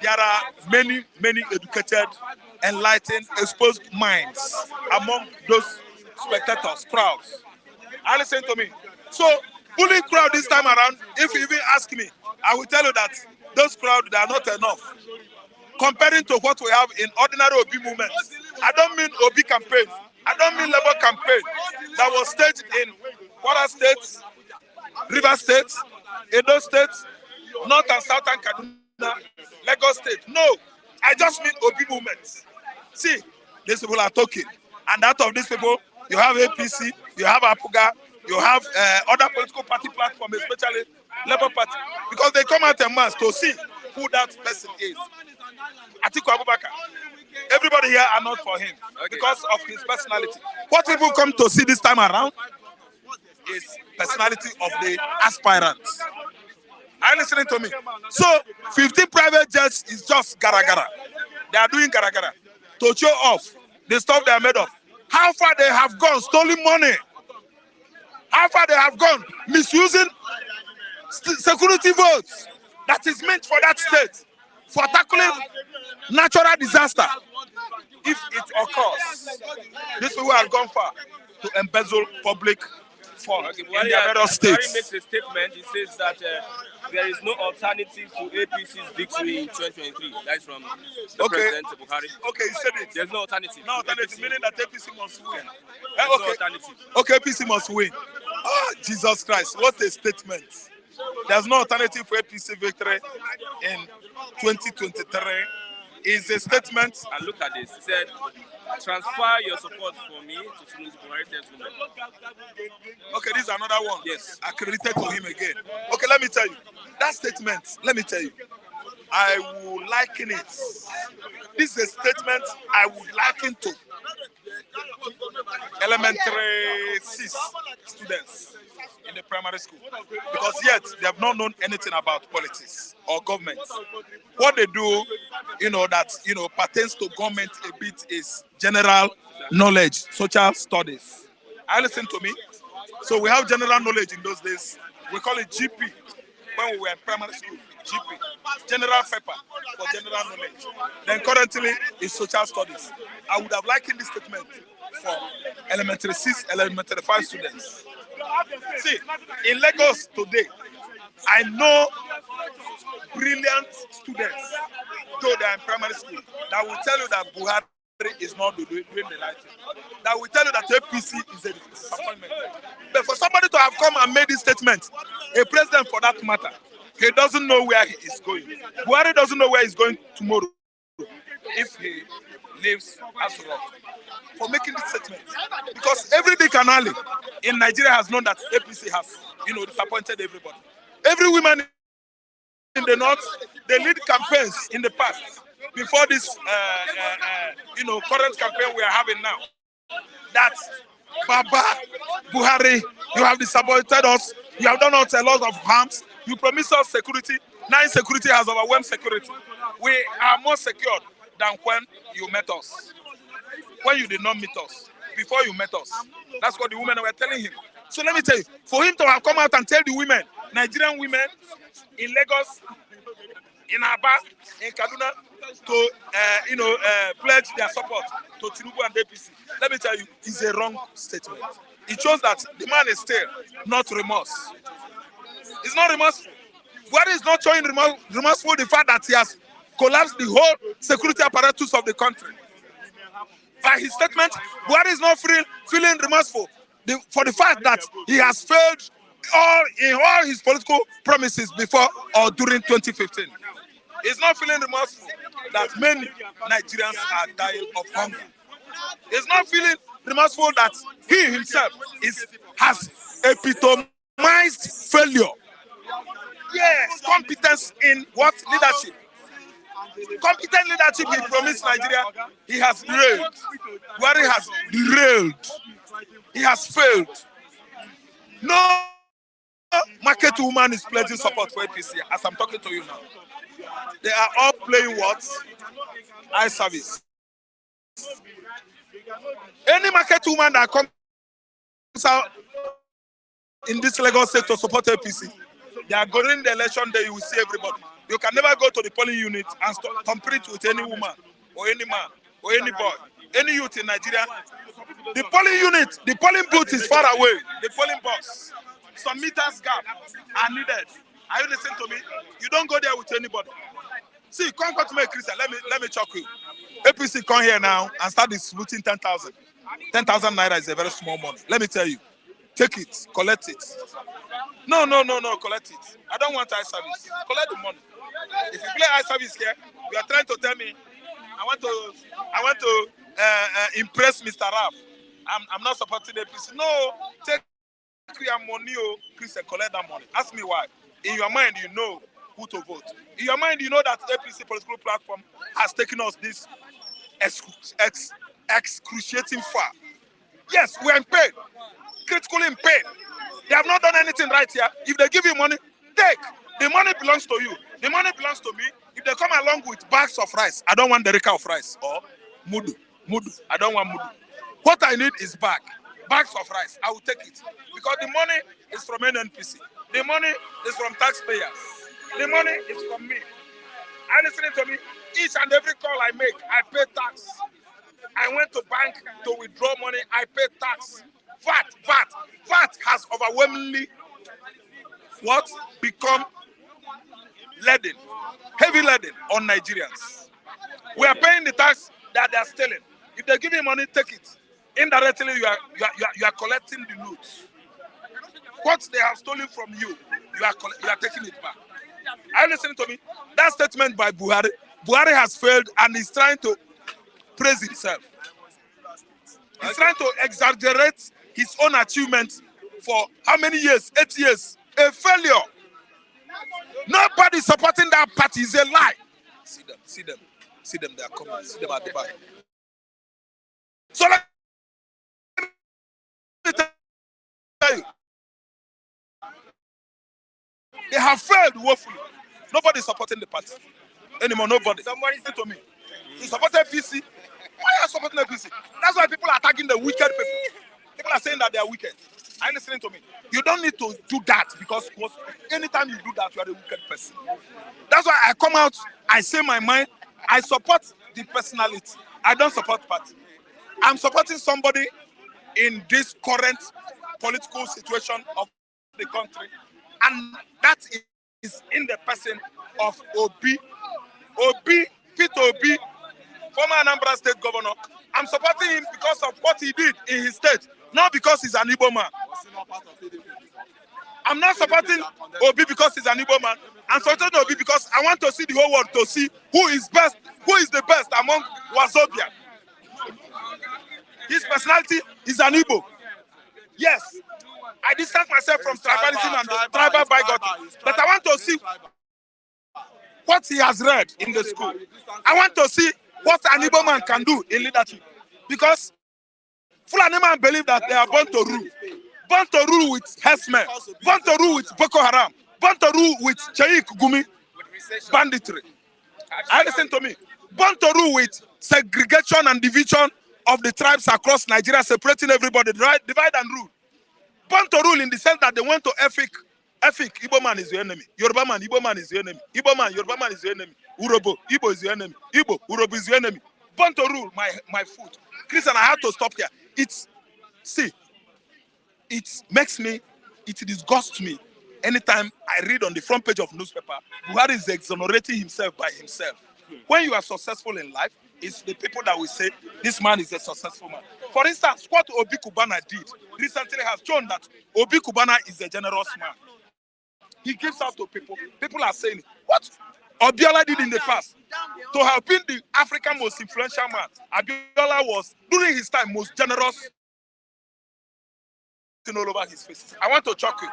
There are many, many educated, enlightened, exposed minds among those spectators, crowds. And listen to me. So, bullying crowd this time around, if you even ask me, I will tell you that those crowds, they are not enough. Comparing to what we have in ordinary Obi movements. I don't mean Obi campaign. I don't mean Labour campaign that was staged in Kwara State, River State, Edo State, North and Southern Kaduna, Lagos State. No, I just mean Obi movements. See, these people are talking. And out of these people, you have APC, you have Apuga, you have other political party platforms, especially Labour Party. Because they come out en mass to see who that person is. Atiku Abubakar. Everybody here are not for him because of his personality. What people come to see this time around is personality of the aspirants. Are you listening to me? So, 15 private jets is just gara-gara. They are doing gara-gara to show off the stuff they are made of. How far they have gone stealing money. How far they have gone misusing security votes that is meant for that state for tackling natural disaster. If it occurs, these people have gone far to embezzle public funds in their various states. Buhari makes a statement. He says that there is no alternative to APC's victory in 2023. That's from the President Buhari. Okay, he said it. There's no alternative. No alternative, meaning that APC must win. There's no alternative. Okay, APC must win. Oh, Jesus Christ, what a statement. There's no alternative for APC victory in 2023. Is a statement. And look at this. He said, transfer your support for me to Tinubu's Buhari women. Okay, this is another one. Yes. Accredited to him again. Okay, let me tell you. That statement, let me tell you. I will liken it. This is a statement I would liken to elementary 6 students in the primary school. Because yet, they have not known anything about politics or government. What they do, that, pertains to government a bit is general knowledge, social studies. I listen to me. So we have general knowledge in those days. We call it GP when we were in primary school. GP, general paper for general knowledge. Then currently is social studies. I would have likened this statement for elementary 6, elementary 5 students. See, in Lagos today, I know brilliant students, though they are in primary school, that will tell you that Buhari is not doing the right thing. That will tell you that APC is a disappointment. But for somebody to have come and made this statement, a president for that matter, he doesn't know where he is going. Buhari doesn't know where he's going tomorrow if he leaves Aso Rock for making this statement. Because every big canal in Nigeria has known that APC has, disappointed everybody. Every woman in the north, they lead campaigns in the past before this, current campaign we are having now. That Baba Buhari, you have disappointed us. You have done us a lot of harms. You promised us security. Now insecurity has overwhelmed security. We are more secured than when you met us. When you did not meet us, before you met us. That's what the women were telling him. So let me tell you, for him to have come out and tell the women, Nigerian women in Lagos, in Aba, in Kaduna, to pledge their support to Tinubu and APC, let me tell you, it's a wrong statement. It shows that the man is still not remorse. It's not remorseful. Buhari is not showing remorseful the fact that he has collapsed the whole security apparatus of the country. By his statement, Buhari is not feeling remorseful for the fact that he has failed in all his political promises before or during 2015. He's not feeling remorseful that many Nigerians are dying of hunger. He's not feeling remorseful that he himself has epitomized failure. Yes, competence in what? Leadership. Competent leadership he promised Nigeria, he has derailed. Where he has derailed. He has failed. No market woman is pledging support for APC as I'm talking to you now. They are all playing what? Eye service. Any market woman that comes out in this Lagos state to support APC, they are going in the election day, you will see everybody. You can never go to the polling unit and compete with any woman or any man or any boy, any youth in Nigeria. The polling unit, the polling booth is far away. The polling box, some meters gap are needed. Are you listening to me? You don't go there with anybody. See, come to me, Christian. Let me talk you. APC come here now and start distributing 10,000. 10,000 naira is a very small money. Let me tell you. Take it, collect it. No, collect it. I don't want eye service. Collect the money. If you play eye service here, you are trying to tell me I want to impress Mr. Raf. I'm not supporting APC. No, take your money, Christian, collect that money. Ask me why. In your mind, you know who to vote. In your mind, you know that APC political platform has taken us this excruciating far. Yes, we are in pain. Critically in pain. They have not done anything right here. If they give you money, take. The money belongs to you. The money belongs to me. If they come along with bags of rice, I don't want the reka of rice or mudu. I don't want mudu. What I need is bags of rice. I will take it because the money is from NNPC. The money is from taxpayers. The money is from me. Are you listening to me? Each and every call I make, I pay tax. I went to bank to withdraw money. I pay tax. VAT has overwhelmingly become heavy laden on Nigerians. We are paying the tax that they are stealing. If they give you money, take it. Indirectly, you are collecting the loot. What they have stolen from you, you are taking it back. Are you listening to me? That statement by Buhari has failed and he's trying to praise himself. He's trying to exaggerate his own achievements for how many years? 8 years. A failure. Nobody supporting that party is a lie. See them. They are coming. See them at the back. So let me tell you, they have failed woefully. Nobody is supporting the party anymore. Nobody. Somebody said to me, you supported PC. Why are you supporting the PC? That's why people are attacking the wicked people. People are saying that they are wicked. Are you listening to me? You don't need to do that because anytime you do that, you are a wicked person. That's why I come out, I say my mind, I support the personality. I don't support party. I'm supporting somebody in this current political situation of the country, and that is in the person of Obi, Peter Obi, former Anambra State governor. I'm supporting him because of what he did in his state, not because he's an Igbo man. I'm not supporting Obi because he's an Igbo man. I'm supporting Obi because I want to see the whole world to see who is the best among Wazobia. His personality is an Igbo. Yes, I distance myself from tribalism and the tribal bigotry, but I want to see what he has read in the school. I want to see what an Igbo man can do in leadership, because Fulani man believe that they are born to rule with herdsmen, born to rule with Boko Haram, born to rule with Sheikh Gumi banditry. Listen to me. Born to rule with segregation and division of the tribes across Nigeria, separating everybody, divide and rule. Born to rule in the sense that they went to Efik, Igbo man is your enemy. Yoruba man, Igbo man is your enemy. Igbo man, Yoruba man is your enemy. Urobo, Igbo is your enemy. Igbo, Urobo is your enemy. Born to rule my foot. Christian, I have to stop here. It disgusts me anytime I read on the front page of newspaper, Buhari is exonerating himself by himself. When you are successful in life, it's the people that will say, this man is a successful man. For instance, what Obi Kubana did recently has shown that Obi Kubana is a generous man. He gives out to people. People are saying, what Abiola did in the past, to have been the African most influential man, Abiola was, during his time, most generous all over his face. I want to shock you.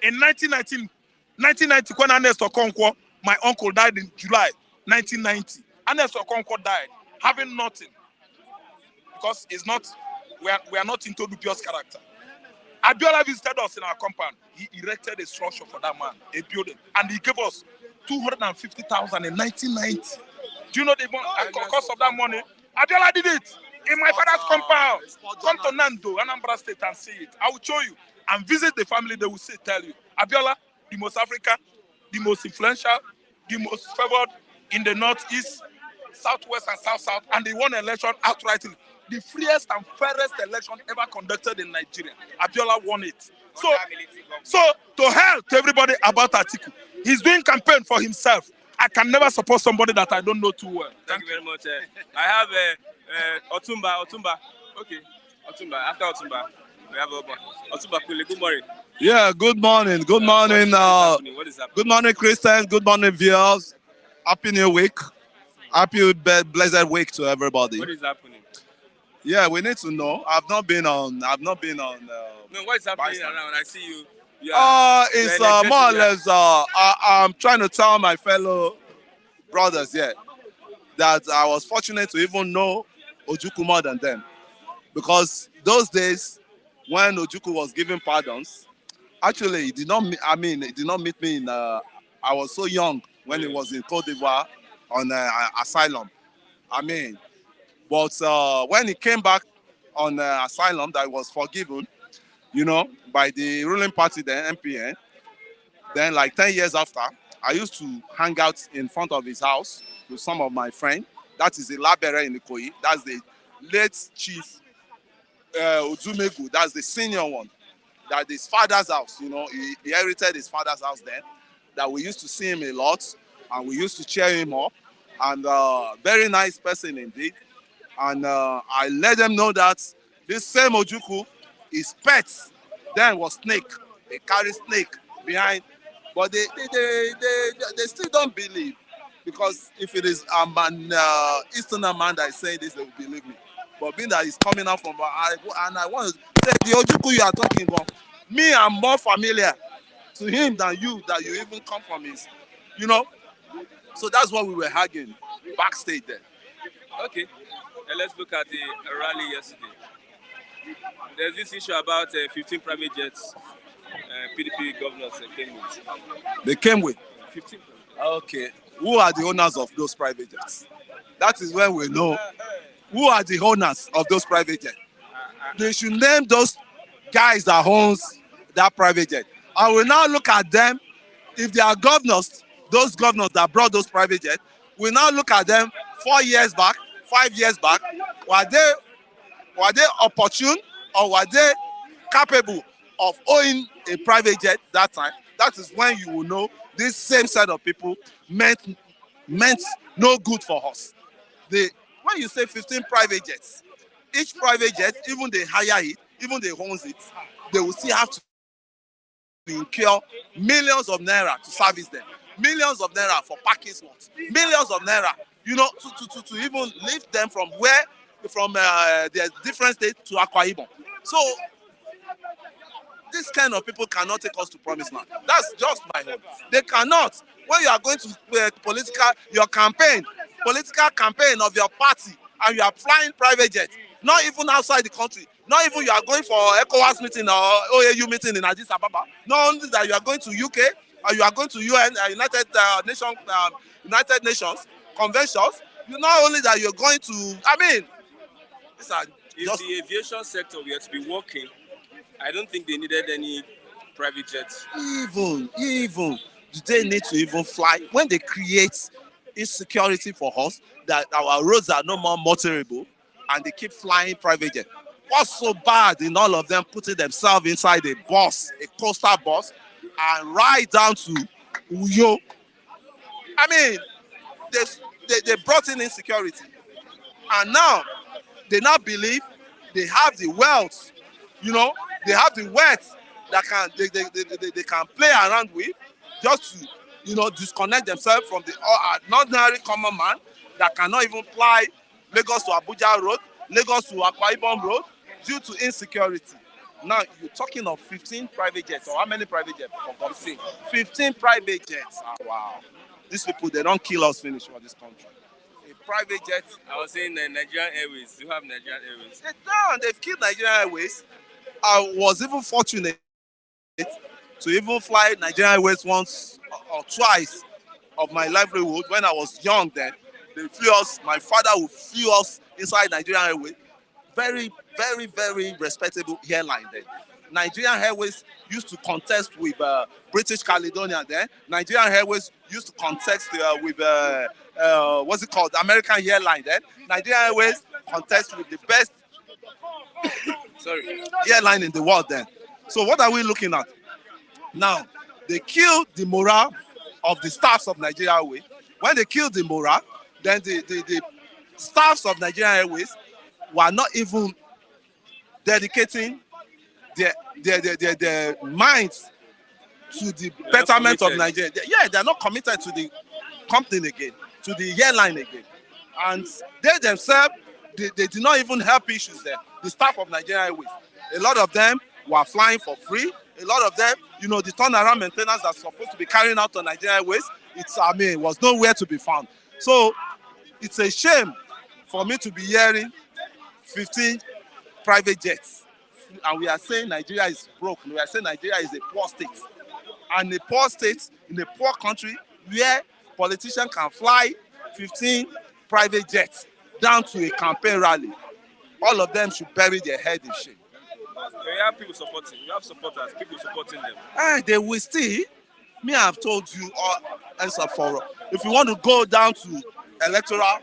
In 1990, when Ernest Okonkwo, my uncle, died in July 1990. Ernest Okonkwo died, having nothing. Because we are not into dubious character. Abiola visited us in our compound. He erected a structure for that man, a building, and he gave us 250,000 in 1990. Do you know the cost of that money? Abiola did it in my father's compound. Come to Nando, Anambra State, and see it. I will show you and visit the family. They will tell you. Abiola, the most African, the most influential, the most favored in the northeast, southwest, and south, and they won election outrightly. The freest and fairest election ever conducted in Nigeria. Abiola won it. So to hell to everybody about Atiku. He's doing campaign for himself. I can never support somebody that I don't know too well. Thank you very much. I have Otumba. Okay, Otumba. After Otumba, we have Otumba Kule. Good morning. Yeah, good morning. Good morning. What is happening? Good morning, Christians. Good morning, viewers. Happy New Week. Happy blessed week to everybody. What is happening? Yeah, we need to know. I've not been on. No, what is happening around? I see you. It's more or less. I'm trying to tell my fellow brothers here that I was fortunate to even know Ojukwu more than them, because those days when Ojukwu was giving pardons, actually, it did not. It did not meet me in. I was so young when he was in Cote d'Ivoire on asylum. But when he came back on asylum, that was forgiven, by the ruling party, the MPN. Then, like 10 years after, I used to hang out in front of his house with some of my friends. That is the Labere in Ikoyi. That's the late chief Uzumegu. That's the senior one. That his father's house, he inherited his father's house then. That we used to see him a lot, and we used to cheer him up. And very nice person indeed. And I let them know that this same Ojukwu, his pet then was snake. They carry snake behind, but they still don't believe, because if it is an Easterner man that is saying this, they will believe me. But being that he's coming out from, and I want to say the Ojukwu you are talking about, me, I'm more familiar to him than you, that you even come from his, So that's what we were hugging backstage there. Okay. Let's look at the rally yesterday. There's this issue about 15 private jets PDP governors came with. They came with? 15. Okay. Who are the owners of those private jets? That is when we know who are the owners of those private jets. They should name those guys that owns that private jet. I will now look at them. If they are governors, those governors that brought those private jets, we now look at them 4 years back, 5 years back. Were they opportune, or were they capable of owning a private jet that time? That is when you will know this same set of people meant no good for us. When you say 15 private jets, each private jet, even they hire it, even they own it, they will still have to incur millions of naira to service them, millions of naira for parking slots, millions of naira, to even lift them from their different states to Akwa Ibom. So this kind of people cannot take us to promised land. That's just my hope. They cannot. When you are going to political campaign of your party, and you are flying private jets, not even outside the country, not even you are going for ECOWAS meeting or OAU meeting in Addis Ababa, not only that you are going to UK, or you are going to UN, United Nations conventions, not only that you're going to, if the aviation sector were to be working, I don't think they needed any private jets. Even do they need to even fly? When they create insecurity for us, that our roads are no more motorable, and they keep flying private jets. What's so bad in all of them putting themselves inside a bus, a coastal bus, and ride down to Uyo? They brought in insecurity, and now they now believe they have the wealth, they have the wealth that they can play around with, just to disconnect themselves from the ordinary common man that cannot even fly Lagos to Abuja road, Lagos to Akwa Ibom road, due to insecurity. Now you're talking of 15 private jets, or how many private jets? 15. 15 private jets. Ah, wow. These people, they don't kill us finish for this country. A private jet. I was saying Nigerian Airways. You have Nigerian Airways. They've killed Nigerian Airways. I was even fortunate to even fly Nigerian Airways once or twice of my livelihood when I was young then. They flew us, my father would flew us inside Nigerian Airways. Very, very, very respectable airline then. Nigerian Airways used to contest with British Caledonia then. Nigerian Airways used to contest with, what's it called, American airline then. Nigerian Airways contest with the best airline in the world then. So what are we looking at? Now, they killed the morale of the staffs of Nigerian Airways. When they killed the morale, then the staffs of Nigerian Airways were not even dedicating their minds to the betterment of Nigeria. Yeah, they're not committed to the company again, to the airline again. And they themselves, they did not even help issues there. The staff of Nigerian Airways, a lot of them were flying for free. A lot of them, you know, the turnaround maintenance that's supposed to be carrying out on Nigerian Airways, it was nowhere to be found. So it's a shame for me to be hearing 15 private jets. And we are saying Nigeria is broke. We are saying Nigeria is a poor state. And a poor state in a poor country where politicians can fly 15 private jets down to a campaign rally. All of them should bury their head in shame. You have people supporting. You have supporters, people supporting them. They will still. Me, I've told you all answer for. If you want to go down to electoral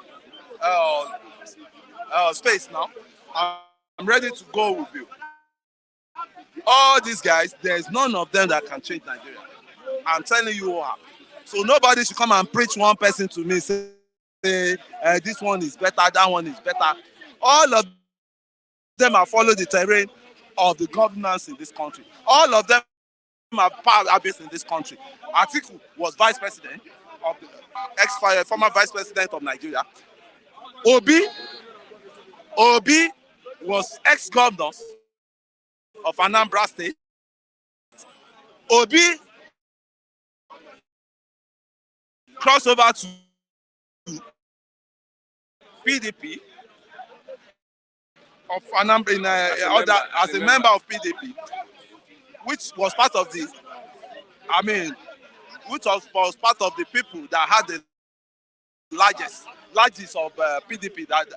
space now, I'm ready to go with you. All these guys, there's none of them that can change Nigeria. I'm telling you what. So nobody should come and preach one person to me, say this one is better, that one is better. All of them have followed the terrain of the governance in this country. All of them are based in this country. Atiku was vice president of the former vice president of Nigeria. Obi was ex-governor of Anambra State. Obi crossed over to PDP of Anambra as a member of PDP, which was part of the, which was part of the people that had the largest of PDP, that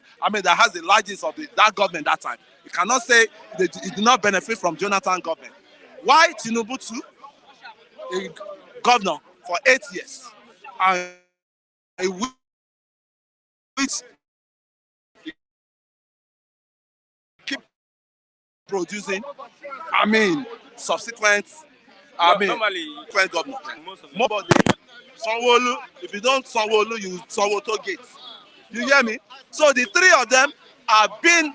has the largest of that government that time. You cannot say it did not benefit from Jonathan government. Why Tinubu too? A governor for 8 years, and which keep producing, subsequent, governor. Nobody. Sanwo-Olu, if you don't Sanwo-Olu, you Sanwo Gate. You hear me? So the three of them have been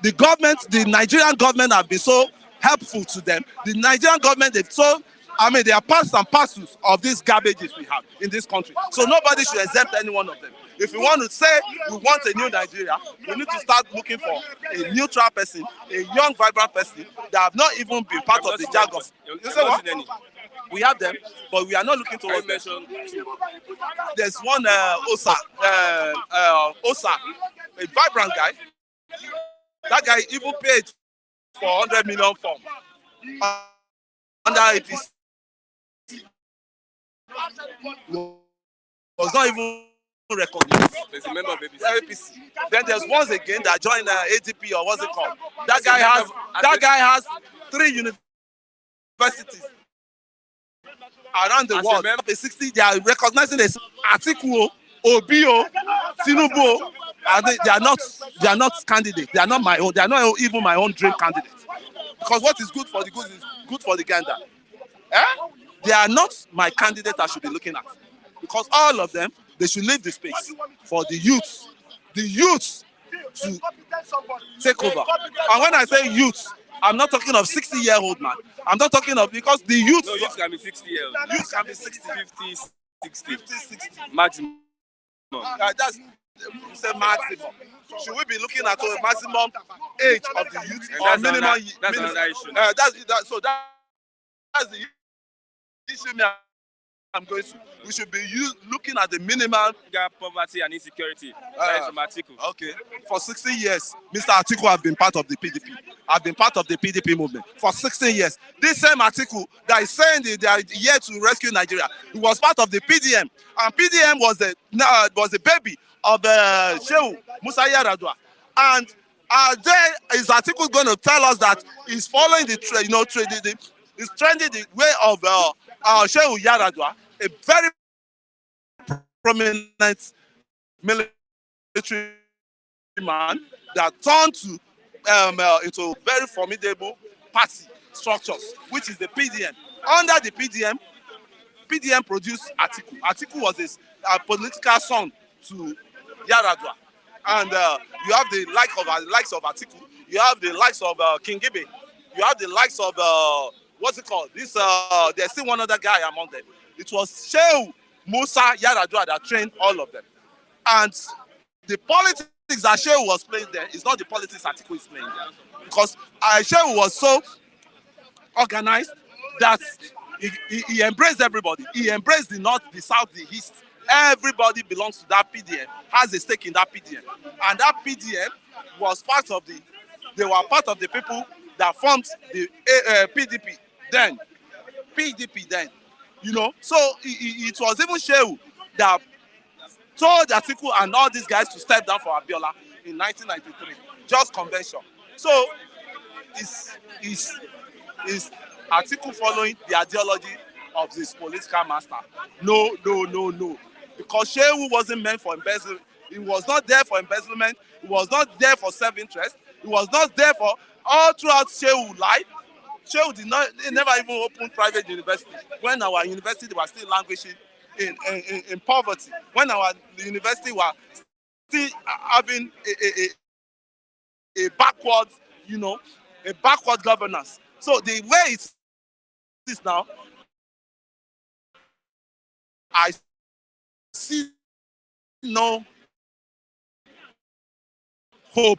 the government, the Nigerian government have been so helpful to them. The Nigerian government, they are parts and parcels of these garbages we have in this country. So nobody should exempt any one of them. If we want to say we want a new Nigeria, we need to start looking for a neutral person, a young, vibrant person that have not even been part of the jargon. You say what? We have them, but we are not looking towards them. There's one Osa, a vibrant guy. That guy even paid for 100 million form under APC. Was not even recognized. There's a member of APC. Then there's once again that joined ADP, or what's it called? That guy has 3 universities around the world. They are recognizing this Atiku, Obi, Tinubu. They are not candidates. They are not my own. They are not even my own dream candidates. Because what is good for the goose is good for the gander. They are not my candidate I should be looking at. Because all of them, they should leave the space for the youth to take over. And when I say youth, I'm not talking of 60-year-old man. I'm not talking of, because the youth. No, youth can be 60 years. Youth can be 60, 50, 60. 50, 60. Maximum. That's we say maximum. Should we be looking at a maximum age of the youth And or that's minimum? that's another issue. That's the issue me I'm going to. We should be looking at the minimum. Poverty and insecurity. That is from Atiku. Okay. For 16 years, Mr. Atiku have been part of the PDP. I've been part of the PDP movement for 16 years. This same Atiku that is saying they are here to rescue Nigeria, he was part of the PDM, and PDM was the baby of Shehu Musa Yar'Adua. And there is Atiku going to tell us that he's following the trend, he's trending the way of Shehu Yar'Adua, a very prominent military man that turned to into very formidable party structures, which is the PDM. Under the PDM produced Atiku. Atiku was a political son to Yar'Adua, and you have the likes of Atiku. You have the likes of King Gibe. You have the likes of what's it called? There's still one other guy among them. It was Shehu Musa Yar'Adua that trained all of them. And the politics that Shehu was playing there is not the politics Atiku is playing there. Because Shehu was so organized that he embraced everybody. He embraced the north, the south, the east. Everybody belongs to that PDM, has a stake in that PDM. And that PDM was they were part of the people that formed the PDP then. So it was even Shehu that told Atiku and all these guys to step down for Abiola in 1993, just convention. So is Atiku following the ideology of this political master? No. Because Shehu wasn't meant for embezzlement. He was not there for embezzlement. He was not there for self-interest. He was not there for all throughout Shehu's life. Shehu never even opened private university. When our university was still languishing in poverty, when our university was still having a backward governance. So the way it is now, I see no hope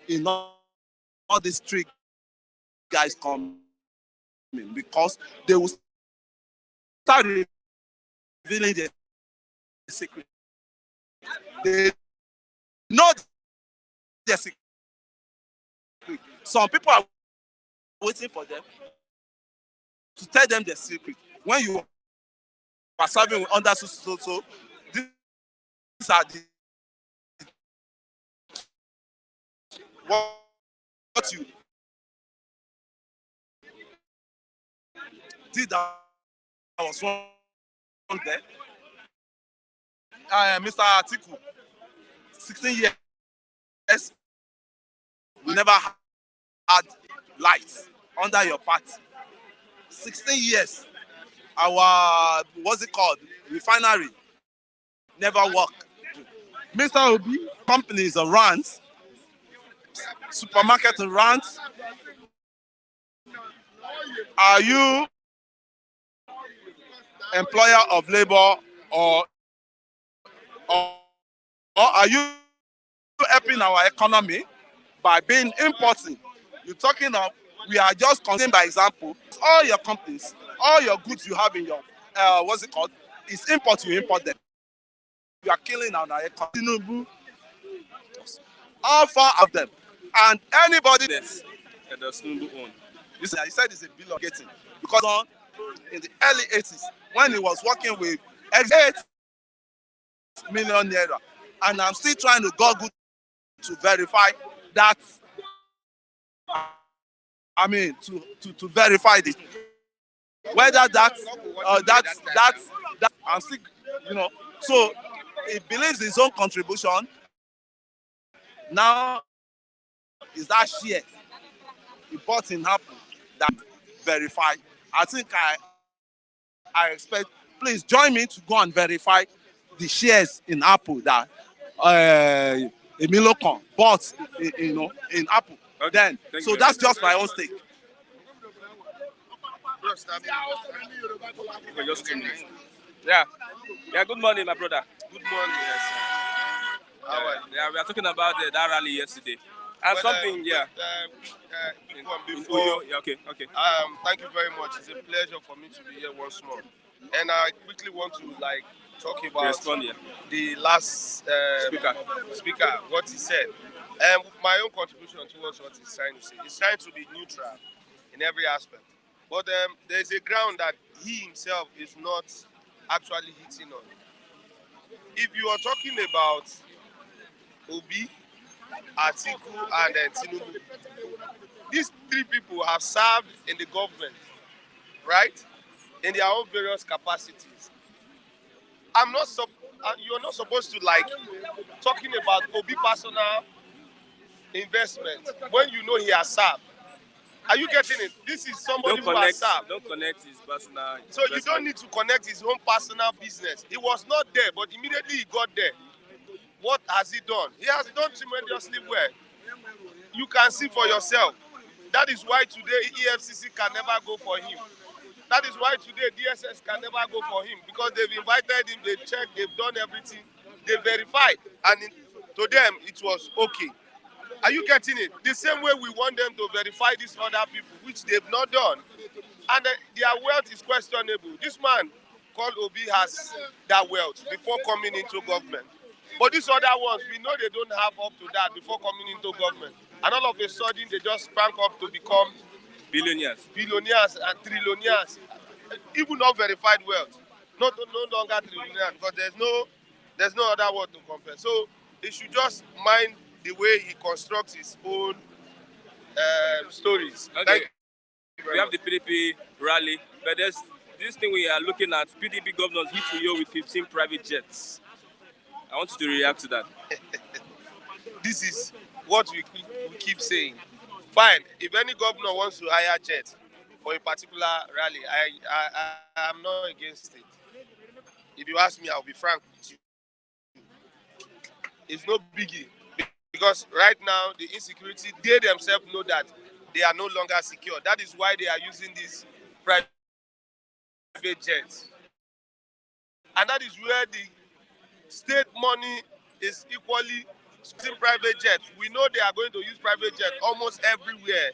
in all these three guys coming, because they will start revealing their secret. They know their secret. Some people are waiting for them to tell them their secret. When you are serving under so these are the what you did that was wrong there. Mr. Atiku, 16 years, we never had lights under your party. 16 years, our, what's it called, refinery never worked. Mr. Obi, companies around, supermarket around. Are you employer of labor or are you helping our economy by being importing? You're talking of, we are just consuming by example. All your companies, all your goods you have in your, what's it called, is import, you import them. You are killing our economy. All four of them. And anybody Yes, that does Tinubu own. he said it's a bill of getting. Because in the early 80s, when he was working with 8 million naira, and I'm still trying to Google to verify that. I mean, to verify this, whether that's I'm still, So he believes his own contribution now is that share he bought in Apple that verify. I think I expect. Please join me to go and verify the shares in Apple that Emilio bought, in Apple. Okay. Then, so that's just my own stake. Okay, just 2 minutes. Yeah. Yeah, good morning, my brother. Good morning, yes. How are you? Yeah, we are talking about that rally yesterday. And Well, something, before, yeah, okay, okay. thank you very much. It's a pleasure for me to be here once more. And I quickly want to talk about Respond, yeah. the last speaker, what he said. And my own contribution towards what he's trying to say. He's trying to be neutral in every aspect. But there's a ground that he himself is not actually hitting on. If you are talking about Obi, Atiku, and Tinubu, these three people have served in the government, right? In their own various capacities. You're not supposed to talking about Obi personal investment when you know he has served. Are you getting it? This is somebody who has served. Don't connect his personal. So you don't need to connect his own personal business. He was not there, but immediately he got there. What has he done? He has done tremendously well. You can see for yourself. That is why today EFCC can never go for him. That is why today DSS can never go for him, because they've invited him, they've checked, they've done everything, they verified, and to them it was okay. Are you getting it? The same way we want them to verify these other people, which they've not done, and their wealth is questionable. This man called Obi has that wealth before coming into government. But these other ones, we know they don't have up to that before coming into government. And all of a sudden, they just sprang up to become billionaires and trillionaires, even not verified wealth, no longer trillionaires, because there's no other word to compare. So he should just mind the way he constructs his own stories. Okay. We have the PDP rally, but there's this thing we are looking at. PDP governors hit Uyo with 15 private jets. I want you to react to that. This is what we keep saying. Fine, if any governor wants to hire jet for a particular rally, I am not against it. If you ask me, I'll be frank with you. It's no biggie. Because right now, the insecurity, they themselves know that they are no longer secure. That is why they are using these private jets. And that is where the state money is equally using private jets. We know they are going to use private jets almost everywhere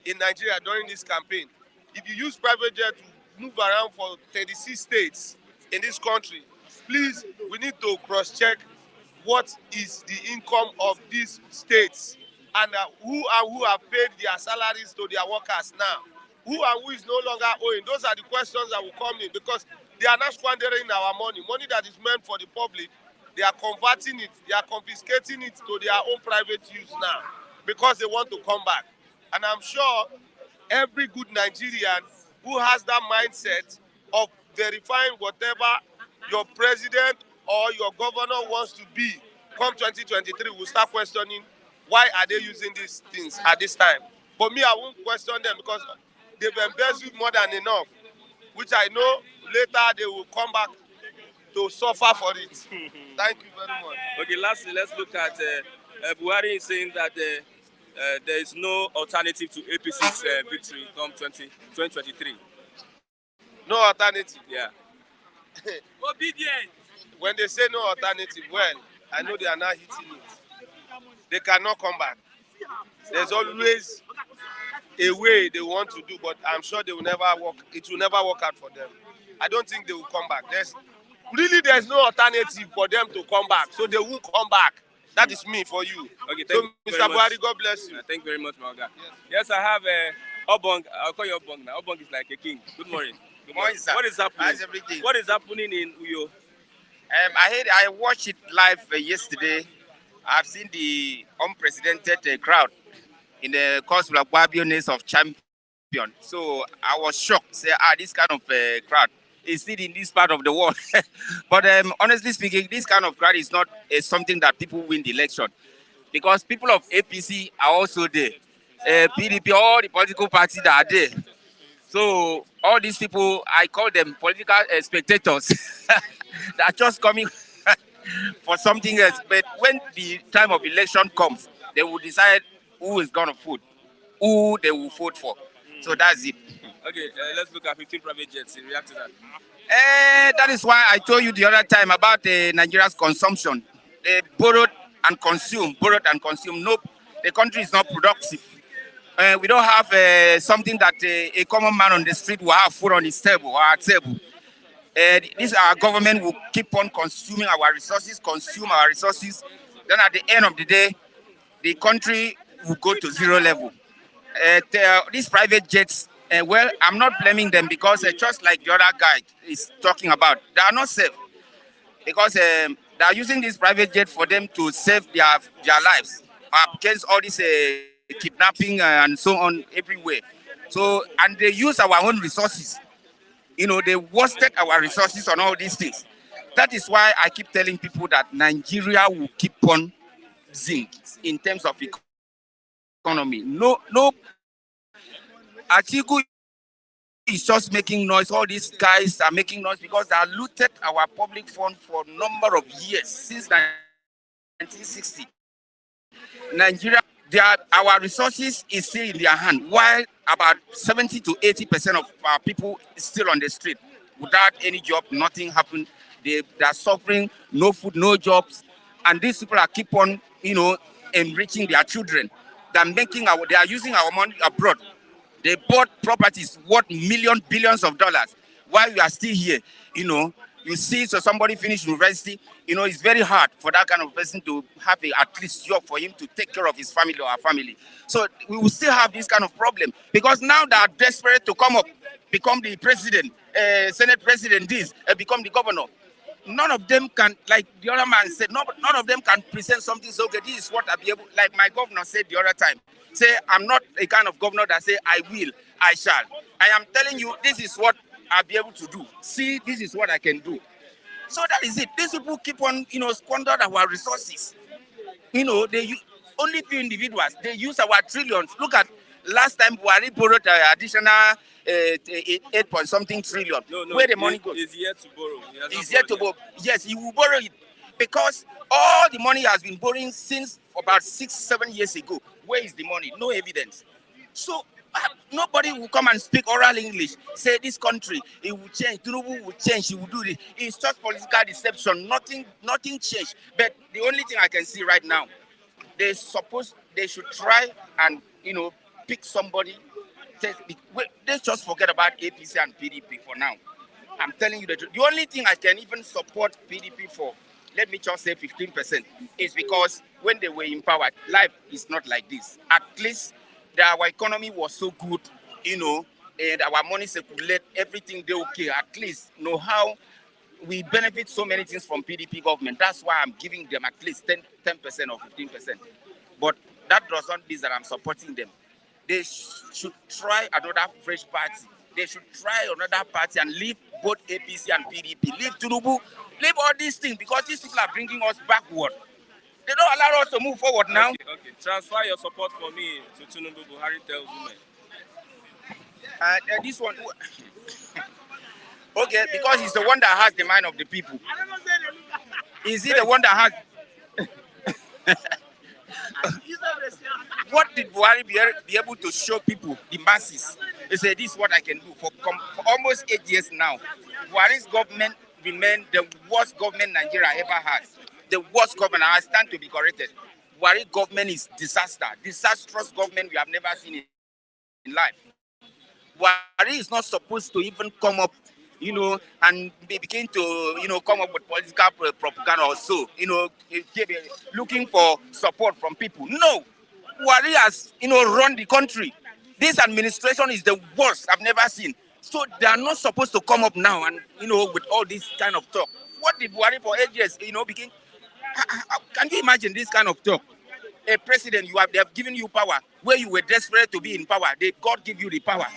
in Nigeria during this campaign. If you use private jet to move around for 36 states in this country, please, we need to cross-check what is the income of these states and who have paid their salaries to their workers now. Who is no longer owing? Those are the questions that will come in, because they are not squandering our money that is meant for the public. They are converting it, they are confiscating it to their own private use now because they want to come back. And I'm sure every good Nigerian who has that mindset of verifying whatever your president or your governor wants to be come 2023 will start questioning why are they using these things at this time. But me, I won't question them because they've embezzled more than enough, which I know later they will come back to suffer for it. Thank you very much. Okay, lastly, let's look at Buhari is saying that there is no alternative to APC's victory come 2023. No alternative? Yeah. Obedient. When they say no alternative, well, I know they are not hitting it. They cannot come back. There's always a way they want to do, but I'm sure they will never work. It will never work out for them. I don't think they will come back. There's no alternative for them to come back, so they won't come back. That is me for you. Okay, thank you Mr. Buhari, God bless you. Thank you very much, Maga. Yes, I have Obong. I'll call you Obong now. Obong is like a king. Good morning. Good morning, sir. What is happening? How's everything? What is happening in Uyo? I watched it live yesterday. I've seen the unprecedented crowd in the cosplay of champion. So I was shocked. Say, this kind of crowd is still in this part of the world. But honestly speaking, this kind of crowd is not something that people win the election, because people of APC are also there. PDP, all the political parties that are there. So all these people, I call them political spectators that are just coming for something else. But when the time of election comes, they will decide who is going to vote, who they will vote for. So that's it. Okay, let's look at 15 private jets. React to that. That is why I told you the other time about Nigeria's consumption. They borrowed and consume, borrowed and consume. Nope, the country is not productive. We don't have something that a common man on the street will have food on his table or our table. This our government will keep on consuming our resources, consume our resources. Then at the end of the day, the country will go to zero level. These private jets, well, I'm not blaming them because just like the other guy is talking about, they are not safe because they are using this private jet for them to save their lives against all this kidnapping and so on everywhere. So, and they use our own resources. You know, they wasted our resources on all these things. That is why I keep telling people that Nigeria will keep on zinc in terms of economy. No, Atiku is just making noise. All these guys are making noise because they have looted our public fund for a number of years since 1960. Nigeria, our resources is still in their hand, while about 70 to 80% of our people is still on the street without any job. Nothing happened. They are suffering, no food, no jobs, and these people are keep on, enriching their children. They are using our money abroad. They bought properties worth billions of dollars. While we are still here, you see, so somebody finished university, it's very hard for that kind of person to have at least job for him to take care of his family or our family. So we will still have this kind of problem because now they are desperate to come up, become the president, Senate president, become the governor. None of them can, like the other man said, none of them can present something so okay, this is what I'll be able, like my governor said the other time, say, I'm not a kind of governor that say, I will, I shall. I am telling you, this is what I'll be able to do. See, this is what I can do. So that is it. These people keep on, squander our resources. They only few individuals, they use our trillions. Look at last time Buhari borrowed additional 8 point something trillion. No, where the money goes? He's yet to borrow. He's yet to borrow. Yes, he will borrow it because all the money has been borrowing since about 6-7 years ago. Where is the money? No evidence. So nobody will come and speak oral English. Say this country, it will change. Tinubu will change. He will do this. It's just political deception. Nothing changed. But the only thing I can see right now, they should try and pick somebody. They just forget about APC and PDP for now. I'm telling you the truth. The only thing I can even support PDP for, let me just say 15%, is because when they were in power, life is not like this. At least our economy was so good, and our money circulate, everything they okay. At least know how we benefit so many things from PDP government. That's why I'm giving them at least 10% or 15%. But that does not mean that I'm supporting them. They should try another fresh party. They should try another party and leave both APC and PDP. Leave Tinubu, leave all these things because these people are bringing us backward. They don't allow us to move forward now. Okay. Transfer your support for me to Tinubu. Buhari tells women. This one, okay, because he's the one that has the mind of the people. Is he the one that has? What did Buhari be able to show people, the masses? He said, this is what I can do. For almost 8 years now, Buhari's government remained the worst government Nigeria ever has. The worst government. I stand to be corrected. Buhari government is disastrous government we have never seen in life. Buhari is not supposed to even come up, and begin to, come up with political propaganda or so, looking for support from people. No, Buhari has, run the country. This administration is the worst I've never seen. So they are not supposed to come up now and, with all this kind of talk. What did Buhari for 8 years, begin? Can you imagine this kind of talk? A president, they have given you power where you were desperate to be in power. God give you the power.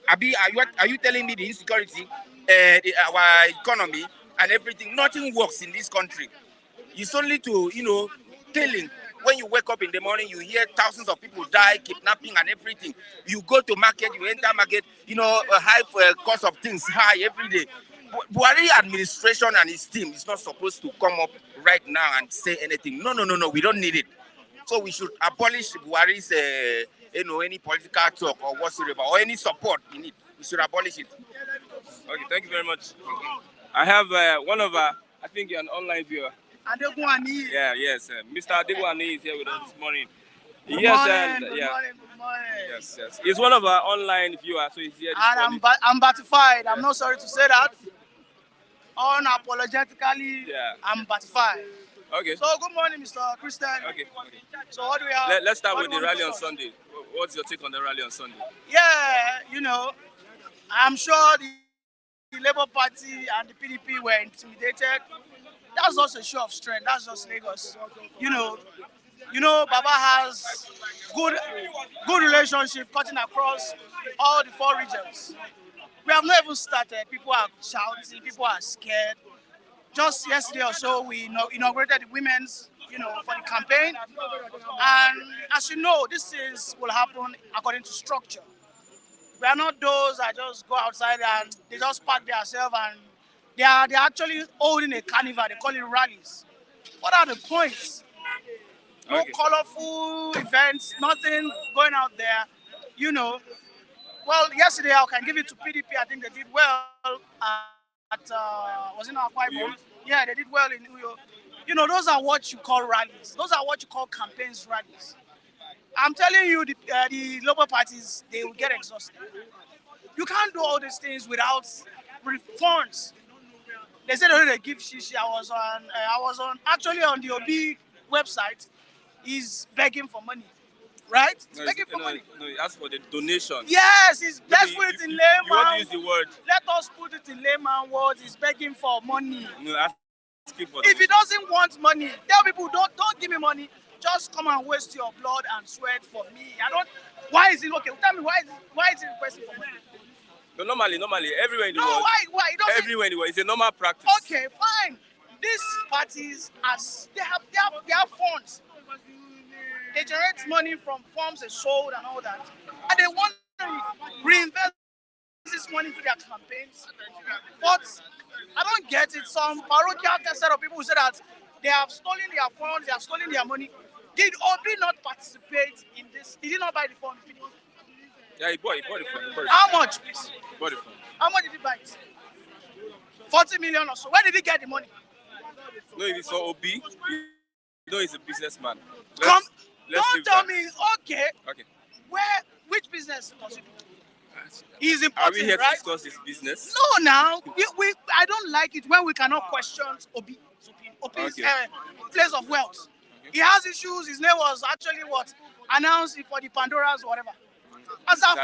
Abi, are you telling me the insecurity, our economy and everything, nothing works in this country? It's only to, killing. When you wake up in the morning, you hear thousands of people die, kidnapping and everything. You go to market, you enter market, a high cost of things high every day. Buhari administration and his team is not supposed to come up right now and say anything. No, we don't need it. So we should abolish Buhari's, any political talk or whatsoever, or any support in it. We should abolish it. Okay, thank you very much. I have one of our, I think you're an online viewer. Adegwani. Yeah, yes. Mr. Adegwani is here with us this morning. Good Yes, morning, good yeah. morning, good morning. Yes, yes. He's one of our online viewers, so he's here this And morning. I'm batified. I'm Yes. not sorry to say that. Unapologetically, Yeah. I'm batified. Okay. So good morning, Mr. Christian. Okay. So what do we have? Let's start What with do the we want rally to on discuss? Sunday. What's your take on the rally on Sunday? Yeah, you know, I'm sure the Labour Party and the PDP were intimidated. That's just a show of strength. That's just Lagos. You know, Baba has good relationship cutting across all the 4 regions. We have not even started. People are shouting. People are scared. Just yesterday or so, we inaugurated the women's, for the campaign. And as you know, these things will happen according to structure. We are not those that just go outside and they just park themselves and they're actually holding a carnival. They call it rallies. What are the points? No Okay. colorful events, nothing going out there. Well, yesterday I can give it to PDP. I think they did well at was it Akwa Ibom? Yeah, they did well in Uyo. Those are what you call rallies. Those are what you call campaigns rallies. I'm telling you, the local parties, they will get exhausted. You can't do all these things without funds. They said they give shishi. I was actually on the OB website. He's begging for money, right? He's begging for money. No, he asked for the donation. Yes, let's put it in layman. You want to use the word? Let us put it in layman words. He's begging for money. No, asking for. If he doesn't want money, tell people don't give me money. Just come and waste your blood and sweat for me. Why is it okay? Tell me why is he requesting for money? No, normally, everywhere in the world. No, why? It doesn't. Everywhere in the world, it's a normal practice. Okay, fine. These parties they have funds. They generate money from farms they sold and all that, and they want to reinvest this money into their campaigns. But I don't get it. Some parochial set of people who say that they have stolen their funds, they have stolen their money. Did Obi not participate in this? Did he not buy the fund? Yeah, he bought it. How much, please? He bought it. How much did he buy it? 40 million or so. Where did he get the money? No, if it's for Obi, he's a businessman. Don't tell me. Okay. Okay. Which business does he do? He's important, Are we here right? to discuss his business? No, now I don't like it when we cannot question Obi's place of wealth. Okay. He has issues. His name was actually announced for the Pandora's whatever. As of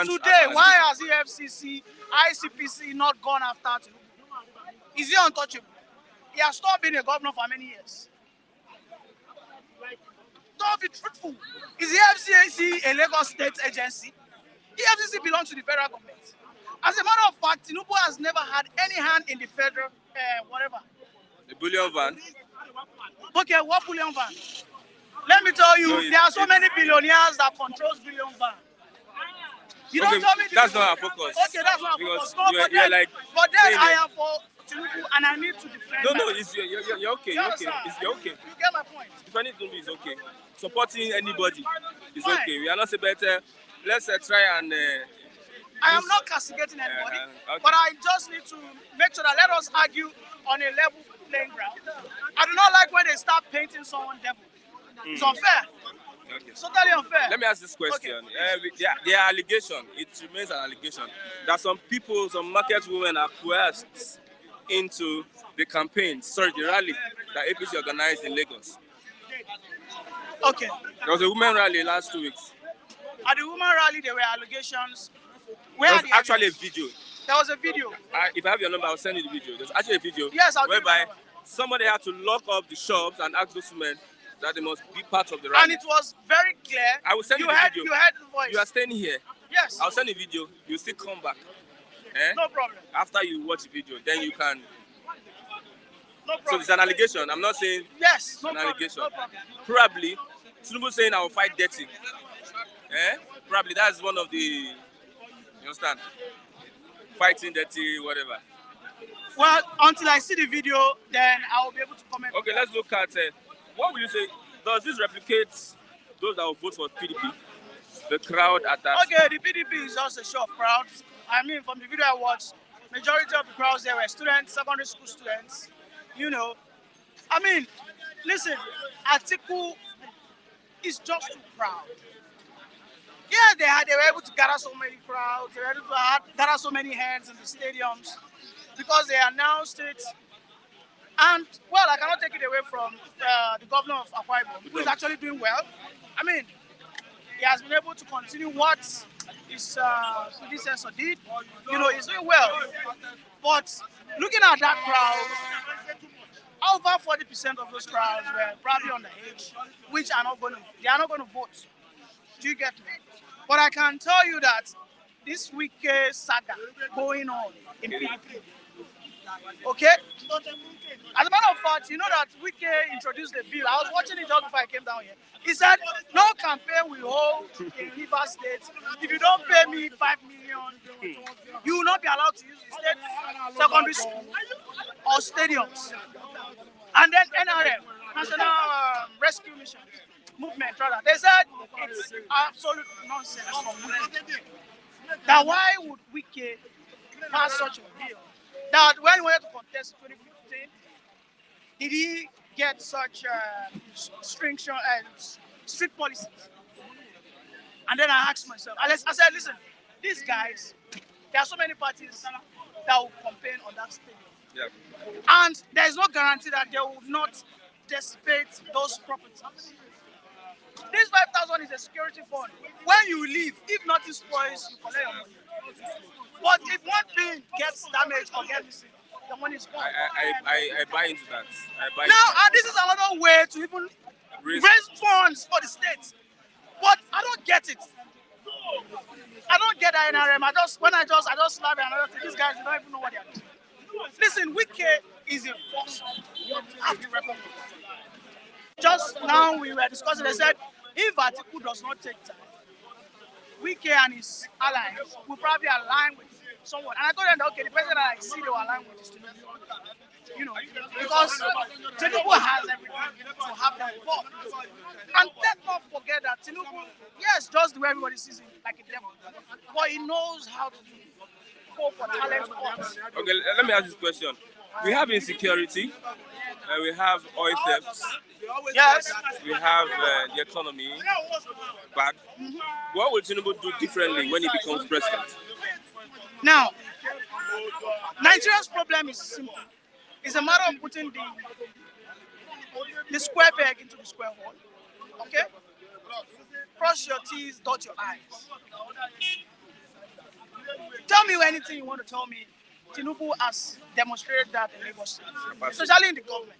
today, why has EFCC, ICPC not gone after him? Is he untouchable? He has stopped being a governor for many years. Don't be truthful. Is the FCAC a Lagos state agency? The FCC belongs to the federal government. As a matter of fact, Tinubu has never had any hand in the federal whatever. The bullion van. Okay, what bullion van? Let me tell you, there are so many billionaires that controls billion van. You don't tell me that's not our focus. Okay, that's not our focus. No, but then I am for Tinubu and I need to defend. No, you're okay. You're okay. You're okay. You get my point. Defending Tinubu is okay. Supporting anybody is okay. We are not say better. Let's try and. I am not castigating anybody, but I just need to make sure that let us argue on a level playing ground. I do not like when they start painting someone devil. It's unfair. Okay. It's totally unfair. Let me ask this question. Okay. The allegation, it remains an allegation, that some people, some market women are coerced into the campaign, the rally that APC organized in Lagos. Okay. There was a women rally last 2 weeks. At the women rally, there were allegations. There was actually a video. There was a video. If I have your number, I'll send you the video. There's actually a video. Yes, whereby somebody had to lock up the shops and ask those women that they must be part of the rally. And it was very clear. I will send you the video. You heard the voice. You are staying here. Yes. I'll send you the video. You still come back. No problem. After you watch the video, then you can. No problem. So it's an allegation. I'm not saying. Yes. No problem. allegation. No problem. Probably, Tinubu saying I will fight dirty. Probably that's one of the. You understand? Fighting dirty, whatever. Well, until I see the video, then I will be able to comment. Okay, let's look at what will you say? Does this replicate those that will vote for PDP? The crowd at that. Okay, the PDP is just a show of crowds. I mean, from the video I watched, majority of the crowds there were students, secondary school students. You know, I mean, listen, Atiku is just too proud. Yeah, they were able to gather so many crowds, they were able to gather so many hands in the stadiums because they announced it. And, well, I cannot take it away from the governor of Akwa Ibom, who is actually doing well. I mean, he has been able to continue what his predecessor did. You know, he's doing well. But looking at that crowd, over 40% of those crowds were probably underage, which are not going to, they are not going to vote. Do you get me? But I can tell you that this wicked saga going on in PDP, okay? As a matter of fact, you know that Wike introduced the bill. I was watching it just before I came down here. He said, no campaign will hold in River State. If you don't pay me 5 million, you will not be allowed to use the state secondary school or stadiums. And then NRM, National Rescue Mission Movement, rather, they said it's absolute nonsense. Now, why would Wike pass such a bill? That when he wanted to contest in 2015, did he get such strict policies? And then I asked myself, I said, listen, these guys, there are so many parties that will campaign on that stadium. Yeah. And there is no guarantee that they will not dissipate those properties. This 5,000 is a security fund. When you leave, if nothing spoils, you collect your money. But if one thing gets damaged or gets missing, the money is gone. I buy into that. And this is another way to even raise funds for the state. But I don't get it. I don't get that NRM. I just slap it and I just say, these guys, you don't even know what they are doing. Listen, Wike is a force. You have to recognize. Just now we were discussing, they said, if Atiku does not take time, Wike and his allies will probably align with someone. And I told them that, okay, the person that I see they will align with is Tinubu. You know, because Tinubu has everything to have that vote. And let's not forget that Tinubu, yes, just the way everybody sees him, like a devil, but he knows how to go for talent votes. Okay, let me ask this question. We have insecurity, we have oil thefts, yes, we have the economy bad. What will Tinubu do differently when he becomes president? Now, Nigeria's problem is simple. It's a matter of putting the square peg into the square hole. Okay? Cross your T's, dot your I's. Tell me anything you want to tell me. Tinubu has demonstrated that in Lagos State, especially in the government.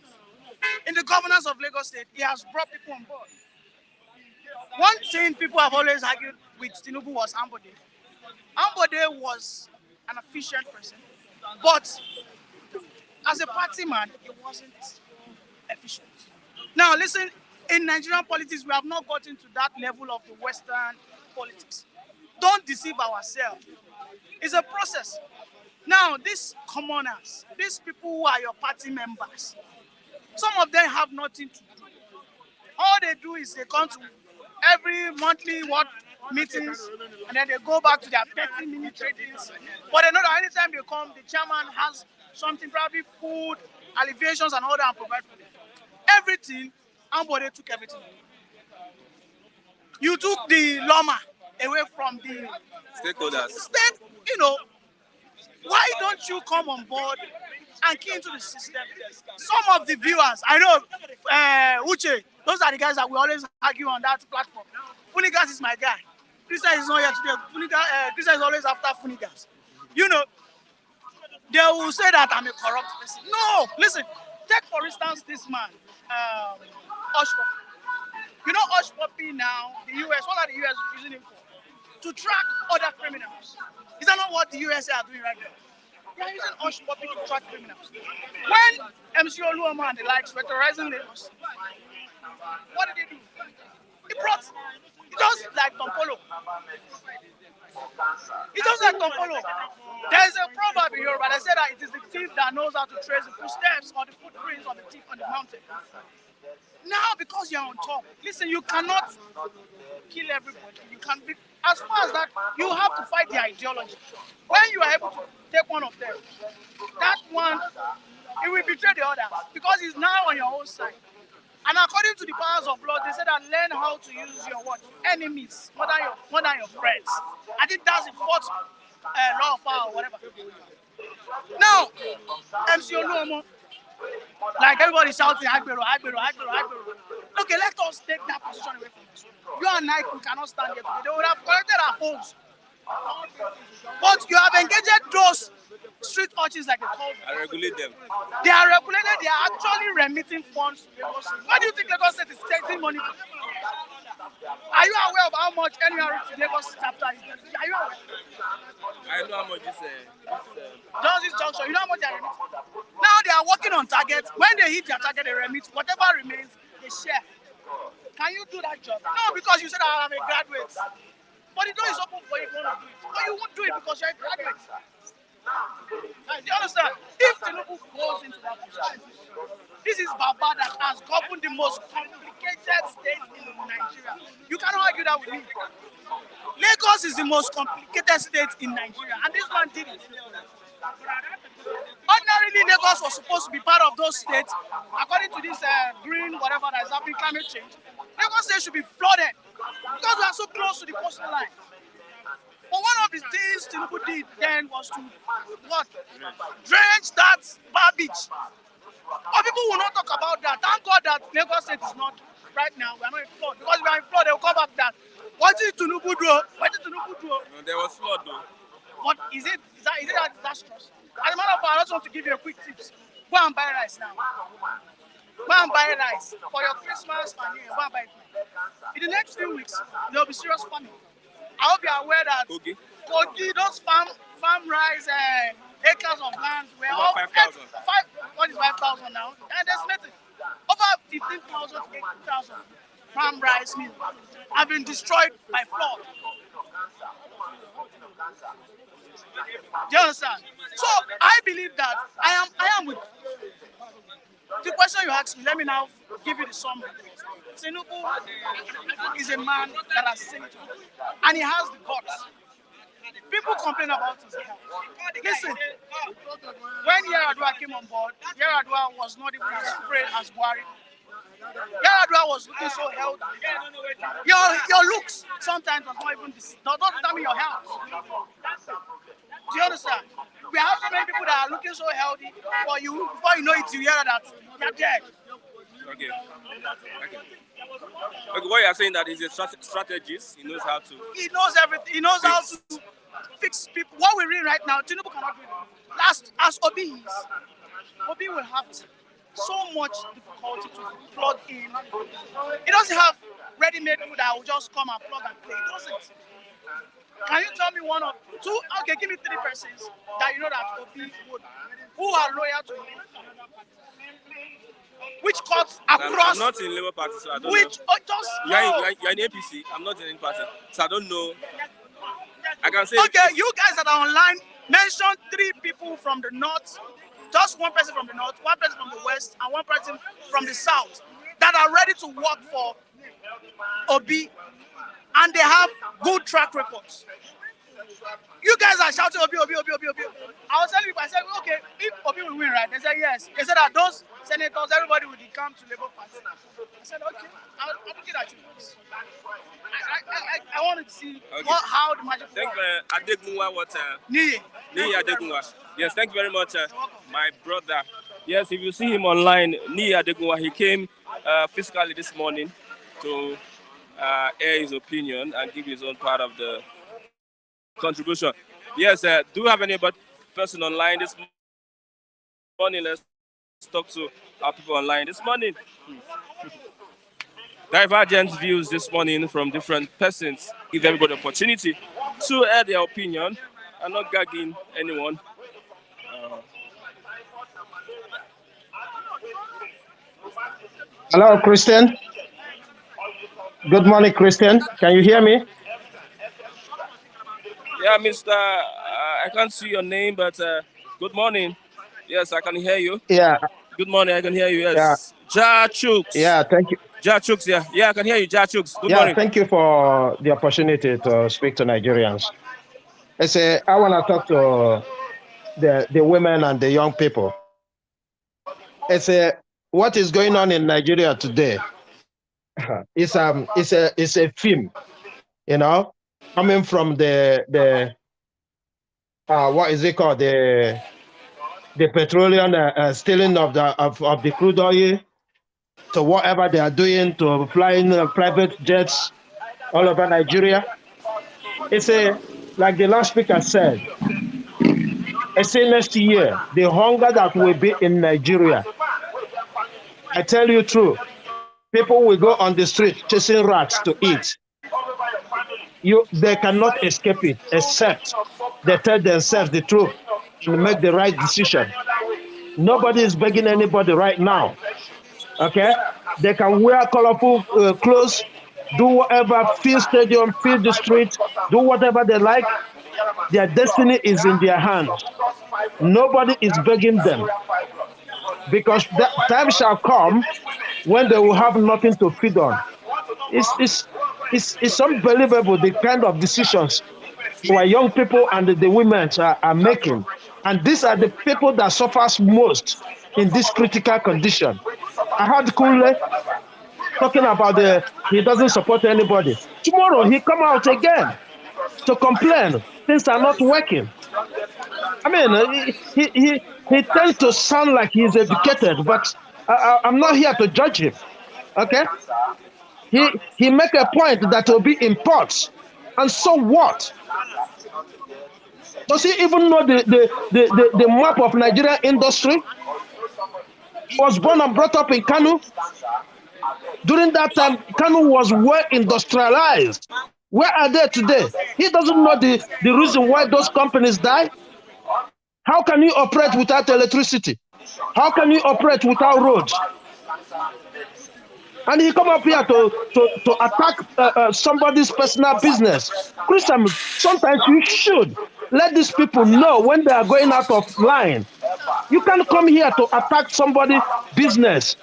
In the governance of Lagos State, he has brought people on board. One thing people have always argued with Tinubu was Ambode. Ambode was an efficient person, but as a party man, he wasn't efficient. Now, listen, in Nigerian politics, we have not gotten to that level of the Western politics. Don't deceive ourselves. It's a process. Now, these commoners, these people who are your party members, some of them have nothing to do. All they do is they come to every monthly meetings, and then they go back to their 30-minute meetings. But they know that anytime they come, the chairman has something, probably food, alleviations, and all that, and provide for them. Everything, Ambode took everything. You took the Loma away from the stakeholders. You know, why don't you come on board and key into the system? Some of the viewers, I know, Uche, those are the guys that we always argue on that platform. Funigas is my guy. Christian is not here today. Christian is always after Funigas. You know, they will say that I'm a corrupt person. No, listen, take for instance this man, Hush Puppy. You know Hush Puppy now, the US, what are the US using him for? To track other criminals. Is that not what the USA are doing right now? They are using Hush Puppy to track criminals. When MC Oluoma and the likes were terrorizing Lagos, what did they do? He brought, just like Tompolo. It's just like Tompolo. There is a proverb in Yoruba that said that it is the thief that knows how to trace the footsteps or the footprints of the thief on the mountain. Now, because you're on top, listen, you cannot kill everybody. You can be, as far as that, you have to fight the ideology. When you are able to take one of them, that one, it will betray the other because it's now on your own side. And according to the powers of law, they said that learn how to use your what? Enemies more than your friends. I think that's the fourth law of power or whatever. Now, MC Oluomo, like everybody shouting, Agbero, Agbero, Agbero, Agbero. Okay, let us take that position away from us. You and I we cannot stand here today. They would have collected our phones. But you have engaged those street urchins like they call them. I regulate them. They are regulated, they are actually remitting funds to Lagos State. Why do you think Lagos State is taking money from? Are you aware of how much NRE to Lagos chapter is? Are you aware? I know how much this Just this junction, you know how much they are remitting? Now they are working on target. When they hit their target, they remit. Whatever remains, they share. Can you do that job? No, because you said I am a graduate. But the door is open for you if you want to do it. But you won't do it because you're a graduate. Do you understand? If Tinubu goes into that position, this is Baba that has governed the most complicated state in Nigeria. You cannot argue that with me. Lagos is the most complicated state in Nigeria, and this man did it. Ordinarily, Lagos was supposed to be part of those states, according to this green whatever that is happening, climate change. Lagos state should be flooded because we are so close to the coastal line. But one of the things Tinubu did then was to what? Drench that bar beach. But people will not talk about that. Thank God that Lagos state is not right now. We are not in flood. Because we are in flood, they will come back that. What did Tinubu do? What did Tinubu do? No, there was flood though. But is it that disastrous? As a matter of fact, I just want to give you a quick tips. Go and buy rice now. Go and buy rice for your Christmas and New Year. Go and buy it. In the next few weeks, there will be serious famine. I hope you are aware that Kogi, those farm rice acres of land were all 5,000. What is 5,000 now? And there's nothing. Over 15,000 to 18,000 farm rice mills have been destroyed by flood. Do you understand? So I believe that I am with the question you asked me. Let me now give you the summary. Tinubu is a man that has seen it, and he has the guts. People complain about his health. Listen, when Yaradua came on board, Yaradua was not even as frail as Buhari. Yaradua was looking so healthy. Your looks sometimes does not even determine your health. Do you understand? We have so many people that are looking so healthy, but before you know it, you hear that they're dead. Okay. Okay, what you are saying that he's a strategist. He knows how to. He knows everything. He knows how to fix people. What we're reading right now, Tinubu cannot do it. As Obi is, Obi will have so much difficulty to plug in. He doesn't have ready-made food that will just come and plug and play. He doesn't. Can you tell me one or two? Okay, give me 3 persons that you know that Obi would, who are loyal to him. Which cuts across. I'm not in Labour Party, so I don't which, know. Just you're in APC. I'm not in any party, so I don't know. I can say. Okay, you guys that are online, mention 3 people from the north. Just 1 person from the north, 1 person from the west, and 1 person from the south that are ready to work for Obi, and they have good track records. You guys are shouting Obi, Obi, Obi, Obi, Obi. I was telling you, I said, okay, if Obi will win, right? They said yes. They said that those senators, everybody will come to Labour Party. I said, okay, I'm looking at you. I wanted to see how the magic. Thank you, Adegunwa. Niyi Adegunwa. Yes, thank you very much, my brother. Yes, if you see him online, Niyi Adegunwa, he came physically this morning to air his opinion and give his own part of the contribution. Yes, do you have any person online this morning? Let's talk to our people online this morning. Divergent views this morning from different persons. Give everybody the opportunity to air their opinion. I'm not gagging anyone. Hello, Christian. Good morning, Christian. Can you hear me? Yeah, Mr. I can't see your name, but good morning. Yes, I can hear you. Yeah. Good morning. I can hear you. Yeah. Yes. Ja Chooks. Yeah, thank you. Ja Chooks, yeah. Yeah, I can hear you. Ja Chooks. Good Yeah, morning. thank you for the opportunity to speak to Nigerians. I want to talk to the women and the young people. What is going on in Nigeria today? It's a film, you know, coming from the what is it called, the petroleum stealing of the crude oil, to whatever they are doing to flying private jets all over Nigeria. Like the last speaker said, next year, the hunger that will be in Nigeria, I tell you true, people will go on the street chasing rats to eat. They cannot escape it except they tell themselves the truth and make the right decision. Nobody is begging anybody right now. Okay? They can wear colorful clothes, do whatever, fill stadium, fill the street, do whatever they like. Their destiny is in their hands. Nobody is begging them, because that time shall come when they will have nothing to feed on. It's unbelievable the kind of decisions our young people and the women are making. And these are the people that suffers most in this critical condition. I heard Kule talking about he doesn't support anybody. Tomorrow he come out again to complain things are not working. I mean, he tends to sound like he's educated, but I'm not here to judge him. Okay? He make a point that will be imports, and so what? Does he even know the map of Nigerian industry? He was born and brought up in Kanu. During that time, Kanu was well industrialized. Where are they today? He doesn't know the reason why those companies die. How can you operate without electricity? How can you operate without roads? And he come up here to attack somebody's personal business. Christian, sometimes you should let these people know when they are going out of line. You can't come here to attack somebody's business.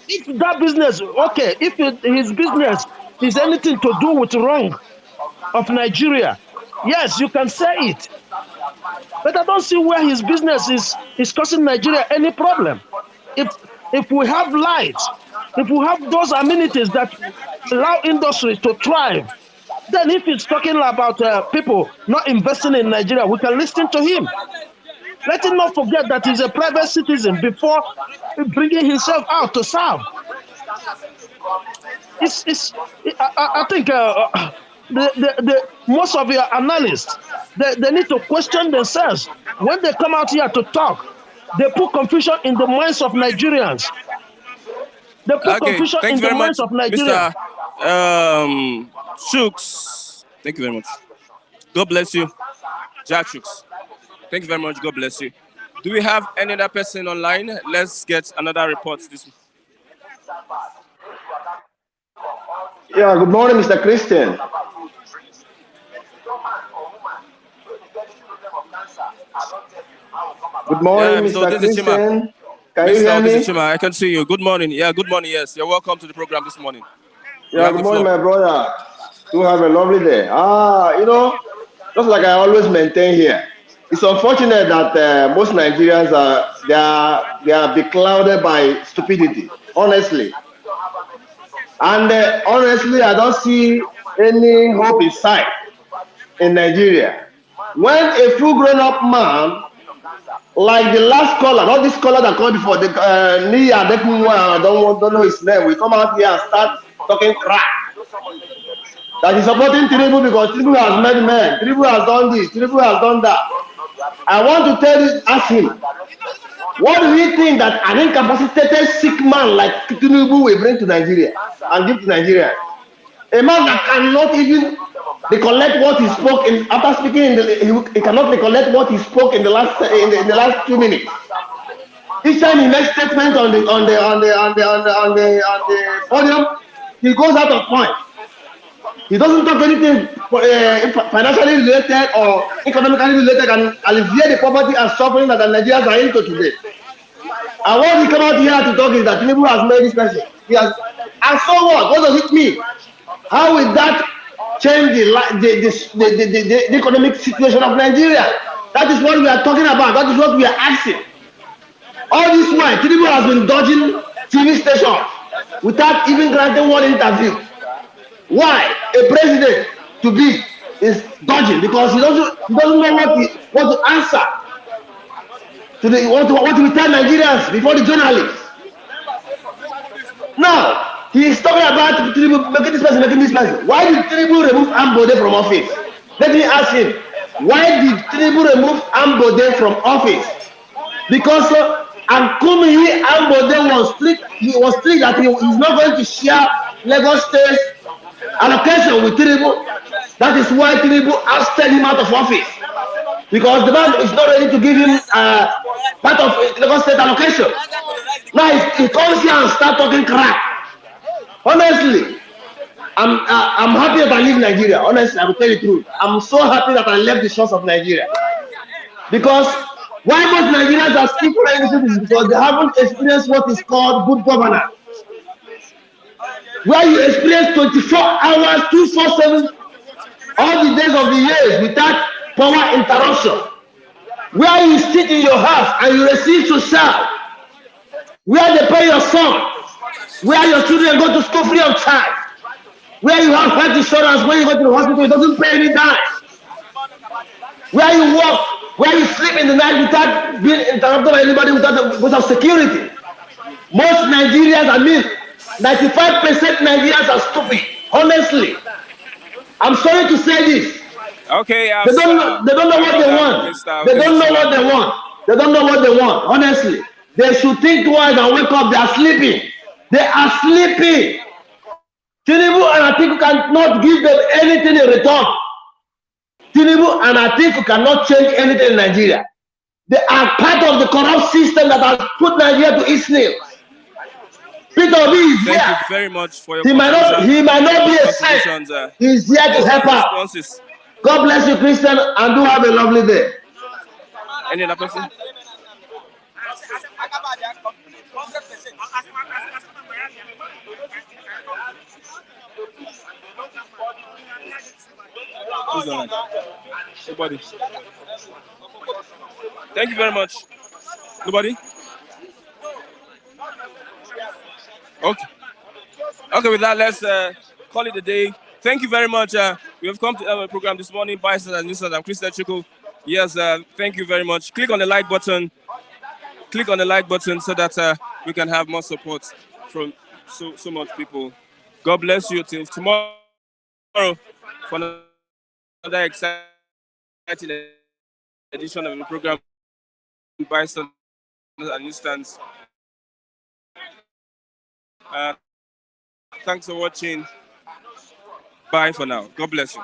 If that business, okay, if his business is anything to do with wrong of Nigeria, yes, you can say it. But I don't see where his business is causing Nigeria any problem. If we have light, if we have those amenities that allow industry to thrive, then if he's talking about people not investing in Nigeria, we can listen to him. Let him not forget that he's a private citizen before bringing himself out to serve. I think the most of your analysts, they need to question themselves. When they come out here to talk, they put confusion in the minds of Nigerians. They put confusion in the minds of Nigerians. Mr. Chooks. Thank you very much. God bless you. Ja Chooks. Thank you very much. God bless you. Do we have any other person online? Let's get another report this week. Yeah, good morning, Mr. Christian. Good morning, Mr. Christian. Can you hear me? I can see you. Good morning. Yeah, good morning. Yes, you're welcome to the program this morning. Yeah, good morning, my brother. You have a lovely day. You know, just like I always maintain here, it's unfortunate that most Nigerians they are beclouded by stupidity. Honestly, and honestly, I don't see any hope in sight in Nigeria. When a full grown-up man, like the last caller, not this caller that called before, the I don't know his name, we come out here and start talking crap. That is supporting Tinubu because Tinubu has made men, Tinubu has done this, Tinubu has done that. I want to ask him, what do you think that an incapacitated sick man like Tinubu will bring to Nigeria and give to Nigeria? A man that cannot even recollect what he spoke after speaking he cannot recollect what he spoke in the last 2 minutes. Each time he makes statement on the podium, he goes out of point. He doesn't talk anything financially related or economically related and alleviate the poverty and suffering that the Nigerians are into today. And what he come out here to talk is that Tinubu has made this person. He has, and so what? What does it mean? How will that change the economic situation of Nigeria? That is what we are talking about. That is what we are asking. All this while, Tinubu has been dodging TV stations without even granting one interview. Why? A president to be is dodging because he doesn't know what to answer to the what to tell Nigerians before the journalists. Now he is talking about Tinubu making this person. Why did Tinubu remove Ambode from office? Let me ask him. Why did Tinubu remove Ambode from office? Because Ankumi Ambode was strict. He was strict that he is not going to share Lagos State allocation with Tinubu. That is why Tinubu ousted him out of office. Because the man is not ready to give him part of Lagos State allocation. Now he comes here and start talking crap. Honestly, I'm happy that I leave Nigeria. Honestly, I will tell you the truth. I'm so happy that I left the shores of Nigeria. Because why most Nigerians are still following this is because they haven't experienced what is called good governance. Where you experience 24 hours, 247, all the days of the years without power interruption. Where you sit in your house and you receive to serve. Where they pay your son. Where your children go to school free of charge. Where you have health insurance, when you go to the hospital, it doesn't pay any dime. Where you work, where you sleep in the night without being interrupted by anybody without security. Most Nigerians, 95% Nigerians are stupid. Honestly. I'm sorry to say this. Okay, they don't know what they want. They don't know what they want. They don't know what they want. Honestly. They should think twice and wake up. They are sleeping. They are sleeping. Tinubu and Atiku cannot give them anything in return. Tinubu and Atiku cannot change anything in Nigeria. They are part of the corrupt system that has put Nigeria to its nails. Peter Obi is here. Thank you very much for your he might not be a saint. He's here to help out. God bless you, Christian, and do have a lovely day. Any other person? Who's on? Nobody. Thank you very much. Nobody? Okay. Okay, with that, let's call it a day. Thank you very much. We have come to our program this morning. Bison and Newsons. I'm Christian Chuku. Yes, thank you very much. Click on the like button. Click on the like button so that we can have more support from so much people. God bless you till tomorrow for another exciting edition of the program. Bison and Newsons. Thanks for watching. Bye for now. God bless you.